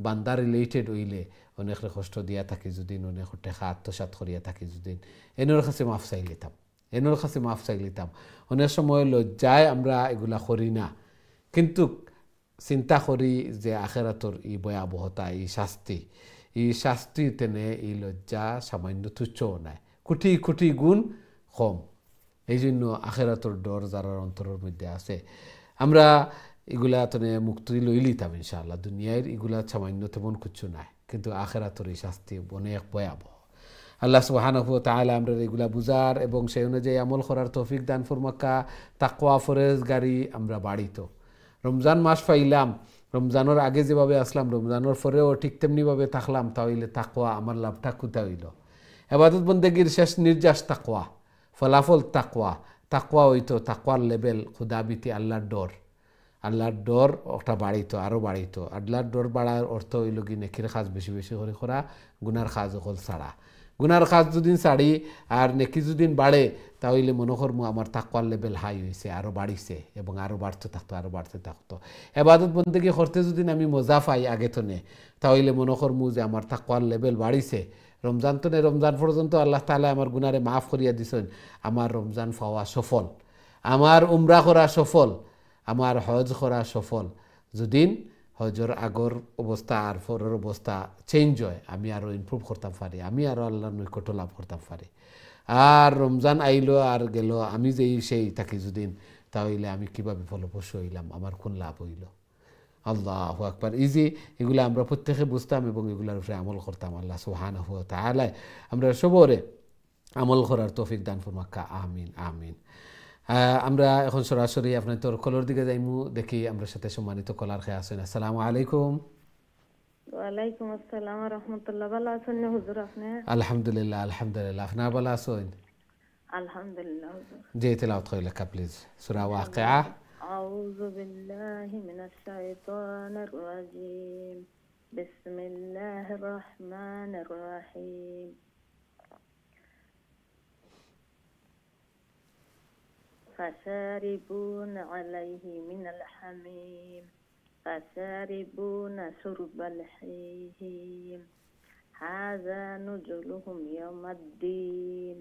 বান্দার রিলেটেড হইলে অনেক কষ্ট দিয়া থাকি যদি, অনেক টেকা আত্মসাৎ করিয়া থাকি যদি, এনোর কাছে মাফ চাই লিতাম, এনোর কাছে মাফ চাই লিতাম। অনেক সময় লজ্জায় আমরা এগুলা করি না, কিন্তু চিন্তা করি যে আখিরাতর এই ভয়াবহতা, এই শাস্তি তেনে এই লজ্জা সামান্য তুচ্ছও নাই, কোটি কোটি গুণ কম। এই জন্য আখিরাতর ডর যার অন্তরের মধ্যে আছে, আমরা এগুলা তেনে মুক্তি লই লিতাম ইনশাআল্লাহ। দুনিয়ার এগুলা সামান্য তেমন কিছু নাই, কিন্তু আখিরাতর এই শাস্তি অনেক ভয়াবহ। আল্লাহ সুবহানাহু ওয়া তাআলা আমরা এগুলা বুঝার এবং সেই অনুযায়ী আমল করার তৌফিক দান ফরমাক্কা। তাকওয়া ফরেজগারি আমরা বাড়িত। রমজান মাস পাইলাম, রমজানের আগে যেভাবে আসলাম, রমজানের পরেও ঠিক তেমনিভাবে থাকলাম, তাহলে তাকওয়া আমার লাভটা কোথা হইল? ইবাদত বন্দেগীর শেষ নির্যাস তাকওয়া, ফলাফল তাকওয়া। তাকওয়া হইতো তাকওয়ার লেভেল খুদাবিতি, আল্লাহর ডর, আল্লাহর ডর একটা বাড়িতো, আরও বাড়িতো। আল্লাহর ডর বাড়ার অর্থ হইল কি নেকির কাজ বেশি বেশি করে করা, গুনার কাজ অকল ছাড়া। গুনার কাজ যদিন ছাড়ি আর নেকি যদিন বাড়ে, তাহলে মনে করবো আমার তাকওয়ার লেভেল হাই হয়েছে, আরও বাড়িছে এবং আরও বাড়তে থাকতো, আরও বাড়তে থাকতো। ইবাদত বন্দেগী করতে যদি আমি মজা পাই আগে তনে, তাহলে মনে করবো যে আমার তাকওয়ার লেভেল বাড়িছে। রমজান তনে রমজান পর্যন্ত আল্লাহ তাআলা আমার গুনারে মাফ করিয়া দিছেন, আমার রমজান পাওয়া সফল, আমার উমরা করা সফল, আমার হজ করা সফল। যদিন হজর আগর অবস্থা আর পরের অবস্থা চেঞ্জ হয়, আমি আরও ইমপ্রুভ করতাম পারি, আমি আরও আল্লাহর নৈকট্য লাভ করতাম পারি। আর রমজান আইলো আর গেল, আমি যেই সেই থাকি যদিন, তাহলে আমি কীভাবে ফলপ্রসূ হইলাম, আমার কোন লাভ হইল? আল্লাহু আকবার। ইজি এগুলো আমরা প্রত্যেকে বুঝতাম এবং এগুলোর উপরে আমল করতাম। আল্লাহ সুবহানাহু ওয়া তাআলা আমরা সবরে আমল করার তৌফিক দান ফরমাক্কা। আমিন আমিন। আমরা এখন সরাসরি আপনার তোর কলর দিকে যাইমু, দেখি আমরা সাথে সম্মানিত কলার খেয়ে আসেন। আসসালামু আলাইকুম। ওয়ালাইকুম আসসালাম ওয়া রাহমাতুল্লাহ। ভালো আছেন না হুজুর আপনি? আলহামদুলিল্লাহ আলহামদুলিল্লাহ। আপনার ভালো আছেন? আলহামদুলিল্লাহ হুজুর। জি তেলাওয়াত কইলে কা প্লিজ সূরা ওয়াকিয়া। আউযু বিল্লাহি মিনাশ শাইতানির রাজীম। বিসমিল্লাহির রহমানির রহিম। فشاربون عليه من الحميم فشاربون شرب الهيم هذا نزلهم يوم الدين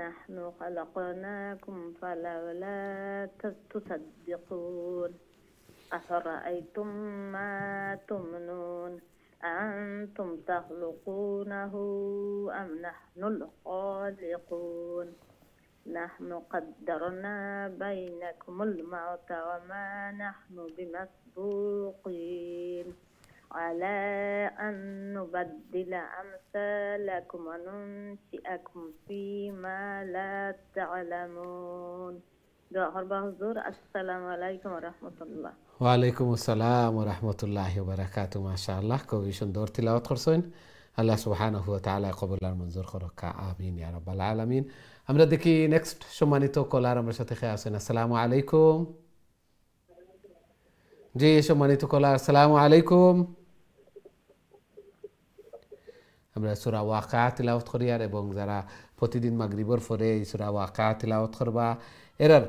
نحن خلقناكم فلولا تصدقون أفرأيتم ما تمنون أأنتم تخلقونه أم نحن الخالقون نحن قدرنا بينكم الموت وما نحن بمسبوقين على أن نبدل أمثالكم وننشئكم فيما لا تعلمون. السلام عليكم ورحمة الله. ওয়ালাইকুম আসসালাম ওয়া রাহমাতুল্লাহি ওয়া বারাকাতুহু। মাশাআল্লাহ, খুবই সুন্দর তিলাওয়াত করছেন। আল্লাহ সুবহানাহু ওয়া তাআলা কবুল আর মঞ্জুর করুক, আমিন ইয়া রাব্বাল আলামিন। আমরা দেখি নেক্সট সম্মানিত কলার আমার সাথে খেয়ে আছেন। আসসালামু আলাইকুম। জি সম্মানিত কলার, আসসালামু আলাইকুম। আমরা সূরা ওয়াকিয়া তিলাওয়াত করি আর এবং যারা প্রতিদিন মাগরিবের পরে এই সূরা ওয়াকিয়া তিলাওয়াত করবা এরার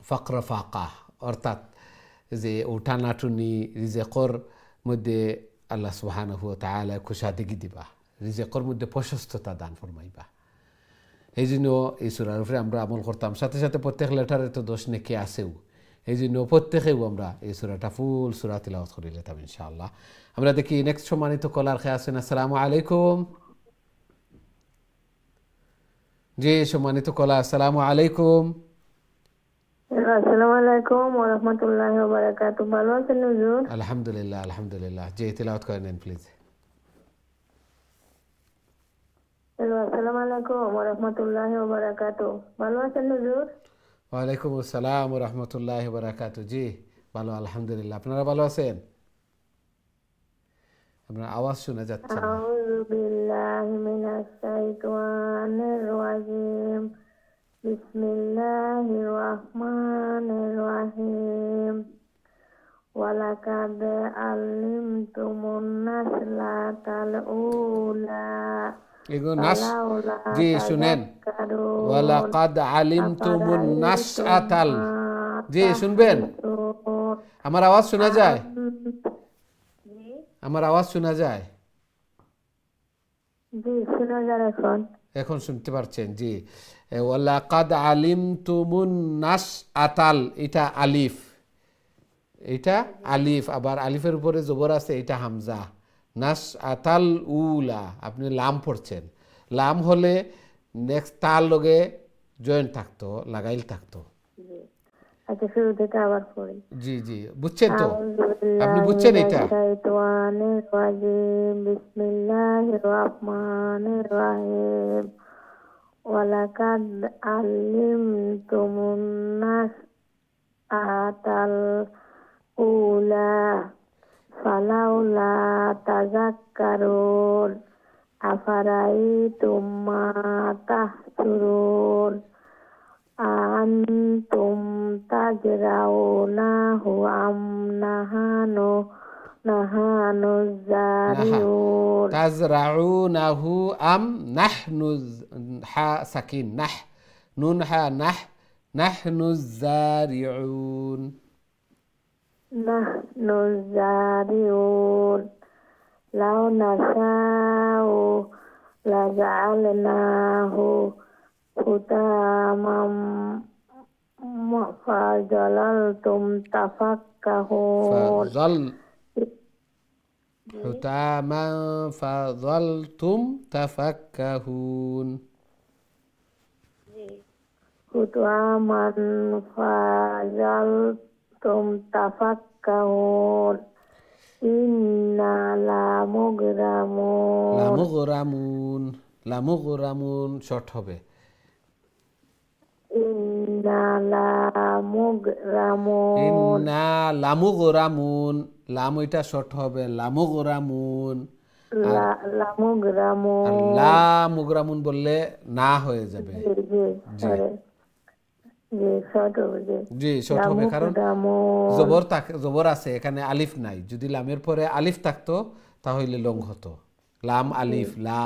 ফাকরা ফাকা অর্থাৎ যে উঠানাটুনি রিজেকর মধ্যে আল্লাহ সুবহানাহু ওয়া তাআলা কুশাদিগি দিবা, রিজেকর মধ্যে প্রশস্ততা দান ফরমাইবা। এই জন্য এই সূরার উপরে আমরা আমল করতাম, সাথে সাথে প্রত্যেক লেটারে তো দোষ নেকি আছেও, এই জন্য প্রত্যেকেও আমরা এই সূরাটা ফুল সূরা তিলাওয়াত করে নিতাম ইনশাআল্লাহ। আমরা দেখি নেক্সট সম্মানিত কলার খেয়ে আছেন। আসসালামু আলাইকুম। জি সম্মানিত কলা, আসসালামু আলাইকুম। আসসালামু আলাইকুম ওয়া রাহমাতুল্লাহি ওয়া বারাকাতুহু। ভালো আছেন হুজুর? আলহামদুলিল্লাহ আলহামদুলিল্লাহ। জি তিলাওয়াত করে নেন প্লিজ। আসসালামু আলাইকুম ওয়া রাহমাতুল্লাহি ওয়া বারাকাতুহু। ভালো আছেন হুজুর? ওয়ালাইকুম আসসালাম ওয়া রাহমাতুল্লাহি ওয়া বারাকাতুহু। জি ভালো আলহামদুলিল্লাহ। আপনারা ভালো আছেন? আপনার আওয়াজ শোনা যাচ্ছে না। আউযু বিল্লাহি মিনাশ শাইতানির রাজিম। বিসমিল্লাহির রাহমানির রাহিম। ওয়ালাকাদ আল্লিমতুমুন নাসলাতাল উলা। এগো নাস, জি শুনেন, ওয়ালাকাদ আলিমতুমুন নাসআতাল। জি শুনবেন, আমার আওয়াজ শোনা যায়? আমার আওয়াজ শোনা যায়? জি শোনা যায় এখন। এখন শুনতে পারছেন? জি ওয়ালাকাদ আলিমতুমুন নাসআতাল, এটা আলিফ, এটা আলিফ, আবার আলিফের উপরে জবর আছে, এটা হামজা। নাসআতাল উলা, আপনি লাম পড়ছেন, লাম হলে নেক্সট তার লগে জয়েন্ট থাকতো, লাগাইল থাকতো। আচ্ছা শুরু থেকে আবার পড়ি। জি জি বুঝছেন তো, আপনি বুঝছেন এটা? শাইতানির রাজিম। বিসমিল্লাহির রাহমানির রাহিম। ওয়ালাকাদ আল্লিমতুমুন নাসআতাল উলা ফালাউলা তাযাক্কারুন আফারাইতুম মা তাহসুরুন আনতুম তাজরাউনাহু আম নাহানু জারিউন। তাজরাউনাহু আম নাহনু, হা সাকিন, নাহ, নুন হা নাহ, নাহনু জারিউন। নাহনু জারিউন। লাউ নাশাউ লাজআলনাহু হুতামাম ফাযালালতুম তাফাক্কাহুন। হুতামান ফাযালতুম তাফাক্কাহুন। হুতামান ফাযালতুম তাফাক্কাহুন। ইন্না লামুগরামুন। লামুগরামুন, লামুগরামুন শর্ট হবে। ইন্না লামুগরামুন। ইন্না লামুগরামুন, লাম ওইটা শর্ট হবে, লামুগরামুন। লামুগরামুন, লামুগরামুন বললে না হয়ে যাবে। জি শর্ট হবে, কারণ জবর জবর আছে এখানে, আলিফ নাই। যদি লামের পরে আলিফ থাকতো তাহলে লং হতো, লাম আলিফ লা,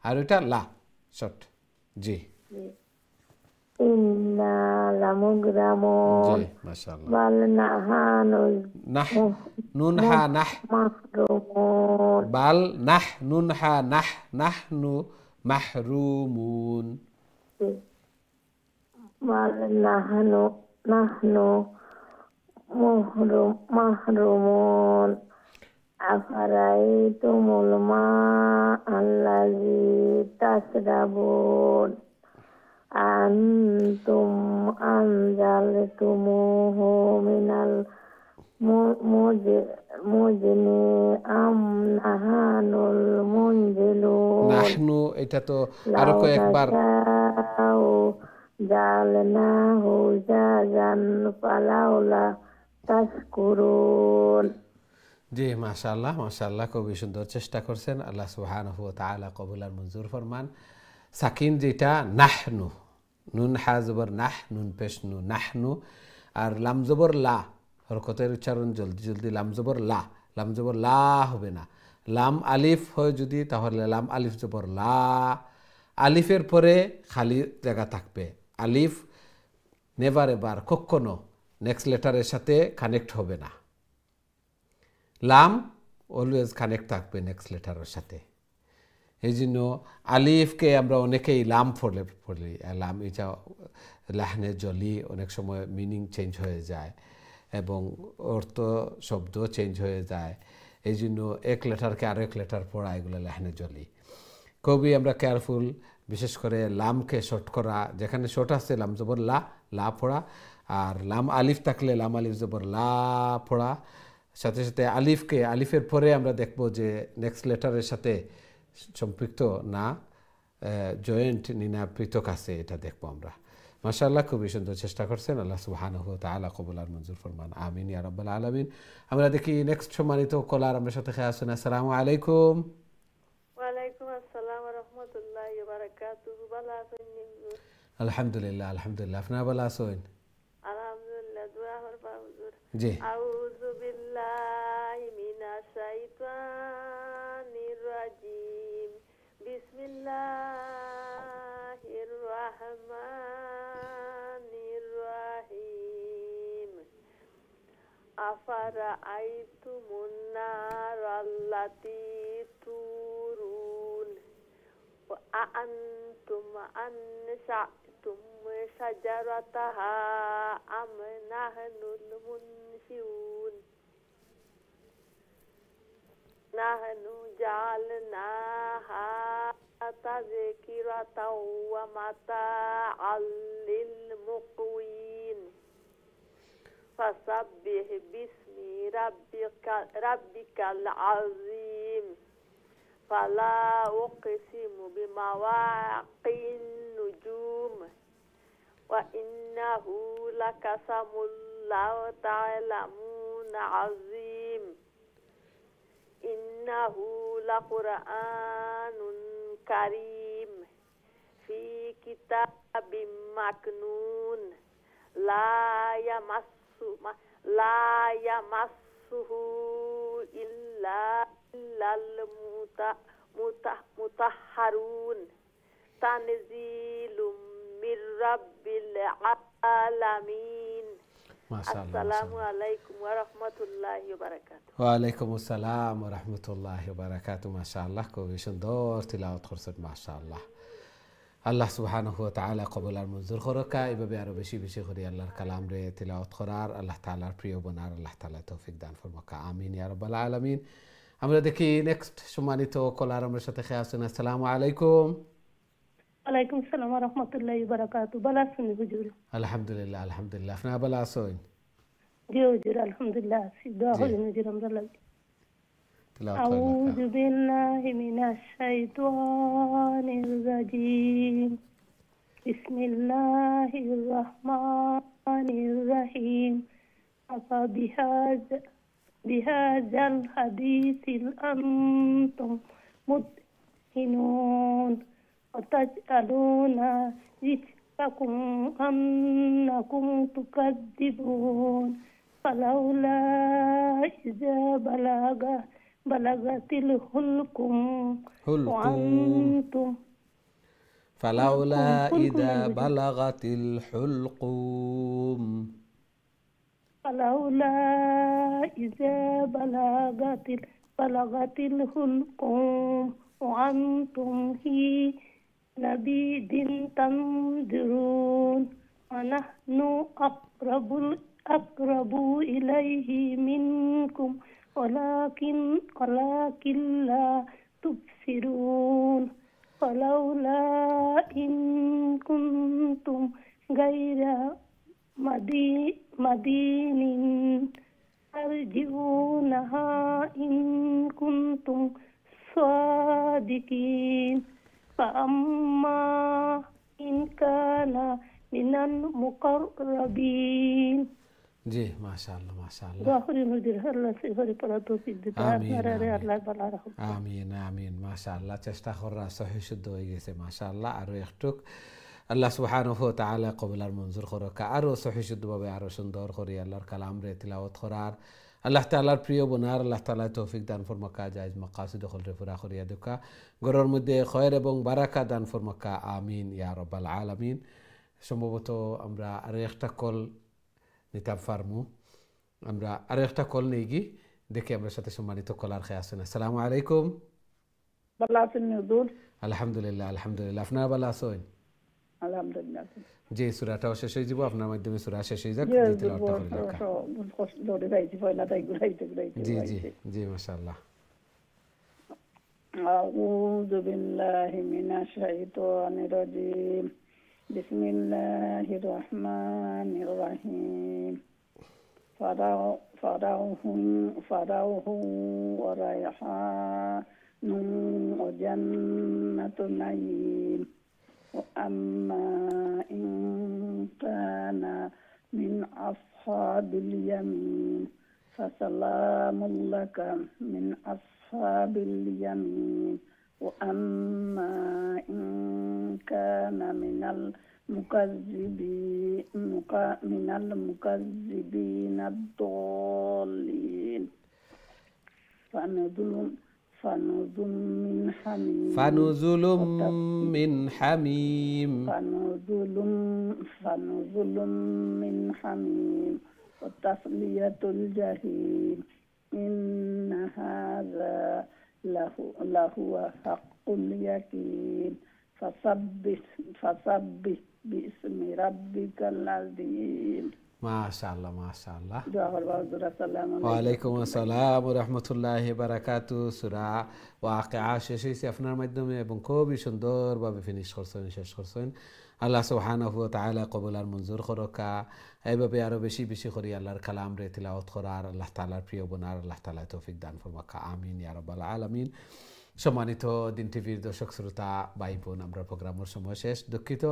আর ওইটা লা শর্ট। জি ইন্না লামুগরামুন। জি মাশাআল্লাহ। বাল নাহানু নাহ, নুন হা নাহ, মাহরুমুন। বাল নাহ, নুন হা নাহ, নাহনু মাহরুমুন। বাল নাহনু মাহরুমুন। আফারাইতুমুল মা আল্লাযী তাশরাবুন আনতুম আনজালতুমুহু মিনাল মুজনি আম নাহানুল মুনজিলুন। নাহনু এটা তো আরো কয়েকবার। জালনাহু জাজান ফালাউলা তাশকুরুন। জি মাশাআল্লাহ মাশাআল্লাহ, খুবই সুন্দর চেষ্টা করছেন। আল্লাহ সুবহানাহু ওয়া তাআলা কবুল আর মঞ্জুর ফরমান। সাকিন যেটা নাহনু, নুন হা জবর নাহ, নুন পেশ নু নাহনু, আর লাম জবর লা, হরকতের উচ্চারণ জলদি জলদি, লাম জবর লা, লাম জবর লা হবে না। লাম আলিফ হয় যদি, তাহলে লাম আলিফ জবর লা, আলিফের পরে খালি জায়গা থাকবে। আলিফ নেভার এবার কখনো নেক্সট লেটারের সাথে কানেক্ট হবে না। লাম অলওয়েজ কানেক্ট থাকবে নেক্সট লেটারের সাথে। এই জন্য আলিফকে আমরা অনেকেই লাম পড়ি। লাম এটা লাহনে জলি, অনেক সময় মিনিং চেঞ্জ হয়ে যায় এবং অর্থ শব্দ চেঞ্জ হয়ে যায়। এই জন্য এক লেটারকে আরেক লেটার পড়া, এগুলো লাহনে জলি। খুবই আমরা কেয়ারফুল, বিশেষ করে লামকে শর্ট করা, যেখানে শর্ট আছে লাম জবর লা, লা পড়া, আর লাম আলিফ থাকলে লাম আলিফ জবর লা পড়া। সাথে সাথে আলিফকে, আলিফের পরে আমরা দেখব যে নেক্সট লেটারের সাথে সম্পৃক্ত না জয়েন্ট নিনা পৃথক আছে, এটা দেখবো আমরা। মাশাআল্লাহ, খুবই সুন্দর চেষ্টা করছেন। আল্লাহ সুবহানাহু ওয়া তাআলা কবুল আর মঞ্জুর ফরমান, আমিন ইয়া রাব্বাল আলামিন। আমরা দেখি নেক্সট সম্মানিত কলার আমরা সাথে খেয়ে আসুন। আসসালামু আলাইকুম। ওয়ালাইকুম আসসালাম ওয়া রাহমাতুল্লাহি ওয়া বারাকাতুহু। ভালো আছেন হুজুর? আলহামদুলিল্লাহ আলহামদুলিল্লাহ, আপনারা ভালো আছেন? আলহামদুলিল্লাহ, দোয়া করবা হুজুর। জি। আউযু বিল্লাহি মিনাশ শাইতানির রাজিম। বিসমিল্লাহির রাহমানির রাহিম। আফারাআইতুমুন নারাল্লাতী তুরুন ওয়া আনতুম আনশা'তুম শাজারাতাহা আম নাহনুল মুনশিউন। নাহনু জাআলনাহা তাযকিরাতাও ওয়া মাতাআল লিল মুকওয়িন। ফাসাব্বিহ বিসমি রাব্বিকাল আযীম। ফালা উকসিমু বিমাওয়াকিন নুজুম ওয়া ইন্নাহু লাকাসামুল লাউ তা'লামুন আযীম। ইন্নাহু লাকুরআনুন কারীম ফি কিতাবিম মাকনুন লা ইয়ামাসসুহু ইল্লাল মুতাহহারুন। তানজিলুম মির রাব্বিল আলামিন। আসসালামু আলাইকুম ওয়া রাহমাতুল্লাহি ওয়া বারাকাতুহু। ওয়া আলাইকুম আসসালাম ওয়া রাহমাতুল্লাহি ওয়া বারাকাতুহু। মাশাআল্লাহ, খুবই সুন্দর তিলাওয়াত করছেন মাশাআল্লাহ। আল্লাহ সুবহানাহু ওয়া তাআলা কবুল আর মঞ্জুর করুক। এইভাবে আরো বেশি বেশি করে আল্লাহর কালাম রে তিলাওয়াত করার, আল্লাহ তাআলার প্রিয় বানার আল্লাহ তাআলা তৌফিক দান ফরমাক, আমিন ইয়া রাব্বাল আলামিন। আমরা দেখি নেক্সট সম্মানিত কলার আমার সাথে খেয়ে আসুন। আসসালামু আলাইকুম। ওয়ালাইকুম আসসালাম ওয়া রাহমাতুল্লাহি ওয়া বারাকাতুহু। ভালো আছেন হুজুর? আলহামদুলিল্লাহ আলহামদুলিল্লাহ, আপনারা ভালো আছেন? জি হুজুর, আলহামদুলিল্লাহ আছি। দোয়া করেন হুজুর আমরা লাগি। আউযু বিল্লাহি মিনাশ শাইতানির রাজিম। বিসমিল্লাহির রাহমানির রাহিম। আফা বিহাযাল হাদিসিল আনতুম মুদহিনুন ওয়া তাজআলুনা রিজকাকুম আন্নাকুম তুকাযযিবুন। ফালাউলা ইযা বালাগাতিল হুলকুম ওয়া আনতুম ফালাউলা ইযা বালাগাতিল হুলকুম ফালাউলা ইযা বালাগাতিল হুলকুম ওয়া আনতুম হিনা বিদিন তানজুরুন। ওয়া নাহনু আقربوا إليه منكم ولكن لا تبصرون. فلولا إن كنتم غير مدينين ترجعونها إن كنتم صادقين. فأما إن كان من المقربين জি মাশাআল্লাহ মাশাআল্লাহ দোয়া করি হুজুর আল্লাহ সেভাবে পড়া তৌফিক দিতে আমিন, আপনারা আমিন। আল্লাহ ভালো রাখুন আমিন আমিন মাশাআল্লাহ চেষ্টা করা সহি শুদ্ধ হয়ে গেছে মাশাআল্লাহ আরো একটুক আল্লাহ সুবহানাহু ওয়া তাআলা কবুল আর মঞ্জুর করুক আরো সহি শুদ্ধভাবে আরো সুন্দর করে আল্লাহর কালাম রে তিলাওয়াত করার আল্লাহ তাআলার প্রিয় বনার আল্লাহ তাআলা তৌফিক দান ফরমাকা জায়েজ মাকাসিদ হলরে পুরা করিয়া দুকা ঘরের মধ্যে খয়ের এবং বারাকা দান ফরমাকা আমিন ইয়া রাব্বাল আলামিন সম্ভবত আমরা আরো একটা কল নিতাম ফার্মু আমরা আরো একটা কল নেই গি দেখি আমরা সাথে সম্মানিত কলার খেয়ে আসেন আসসালামু আলাইকুম ভালো আছেন হুজুর? আলহামদুলিল্লাহ আলহামদুলিল্লাহ আপনারা ভালো আছেন আলহামদুলিল্লাহ। জি সূরাটাও শেষ হয়ে যাব আপনার মাধ্যমে সূরা শেষ হয়ে যাক জি জি তেলাওয়াতটা করে রাখা কষ্ট ধরে গাইছি পয়লা তাই ঘুরাইতে জি জি জি মাশাআল্লাহ أعوذ بالله من الشيطان الرجيم بسم الله الرحمن الرحيم فروح وريحان وجنة نعيم وأما إن كان من أصحاب اليمين فسلام لك من أصحاب اليمين وأما إن كان من المكذبين الضالين فنزل من حميم فنزل من حميم فنزل من حميم وتصلية الجحيم إن هذا لهو حق اليقين فسبح باسم ربك العظيم মাশাআল্লাহ মাশাআল্লাহ السلام ওয়ালাইকুম আসসালাম ওয়া রাহমাতুল্লাহি ওয়া বারাকাতুহু সূরা ওয়াকিআ শেষ হয়েছে আপনার মাধ্যমে এবং খুবই সুন্দরভাবে ফিনিশ করছেন শেষ করছেন আল্লাহ সুবহানাহু ওয়া তাআলা কবুল আর মঞ্জুর করুকা এইভাবে আরো বেশি বেশি করে আল্লাহর কালাম রে তিলাওয়াত করার আল্লাহ তাআলার প্রিয় বনার আল্লাহ তাআলা তৌফিক দান ফরমাকা আমিন ইয়া রাব্বাল আলামিন সম্মানিত দিন টিভির দর্শক শ্রোতা ভাই বোন আমরা প্রোগ্রামের সময় শেষ দুঃখিত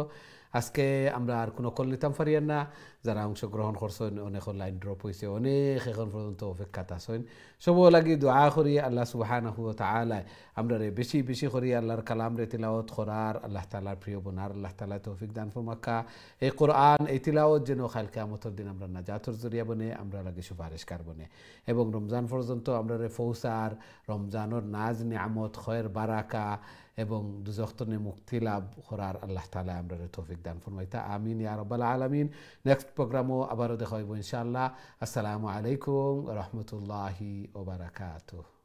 আজকে আমরা আর কোনো কল নিতাম পারিয়ান না যারা অংশগ্রহণ করছেন অনেক লাইন ড্রপ হয়েছে অনেক এখন পর্যন্ত অপেক্ষাত আছেন সব লাগি দোয়া করি আল্লাহ সুবহানাহু ওয়া তাআলা আমরা রে বেশি বেশি করি আল্লাহর কালাম রে তিলাওয়াত করার আল্লাহ তাআলার প্রিয় বনার আল্লাহ তাআলা তৌফিক দান ফরমাকা এই কোরআন এই তিলাওয়াত যেন কাল কিয়ামতের দিন আমরা নাজাতের জরিয়া বনে আমরা লাগি সুপারিশকার বনে এবং রমজান পর্যন্ত আমরা রে ফৌসার রমজানের নাজ নিয়ামত খয়ের বারাকা এবং দুজখ থেকে মুক্তি লাভ করার আল্লাহ তাআলা আমরা তৌফিক দান ফরমাইতা আমিন ইয়া রাব্বাল আলামিন নেক্সট প্রোগ্রামও আবারও দেখা হইব ইনশাআল্লাহ আসসালামু আলাইকুম ওয়া রাহমাতুল্লাহি ওয়া বারাকাতুহু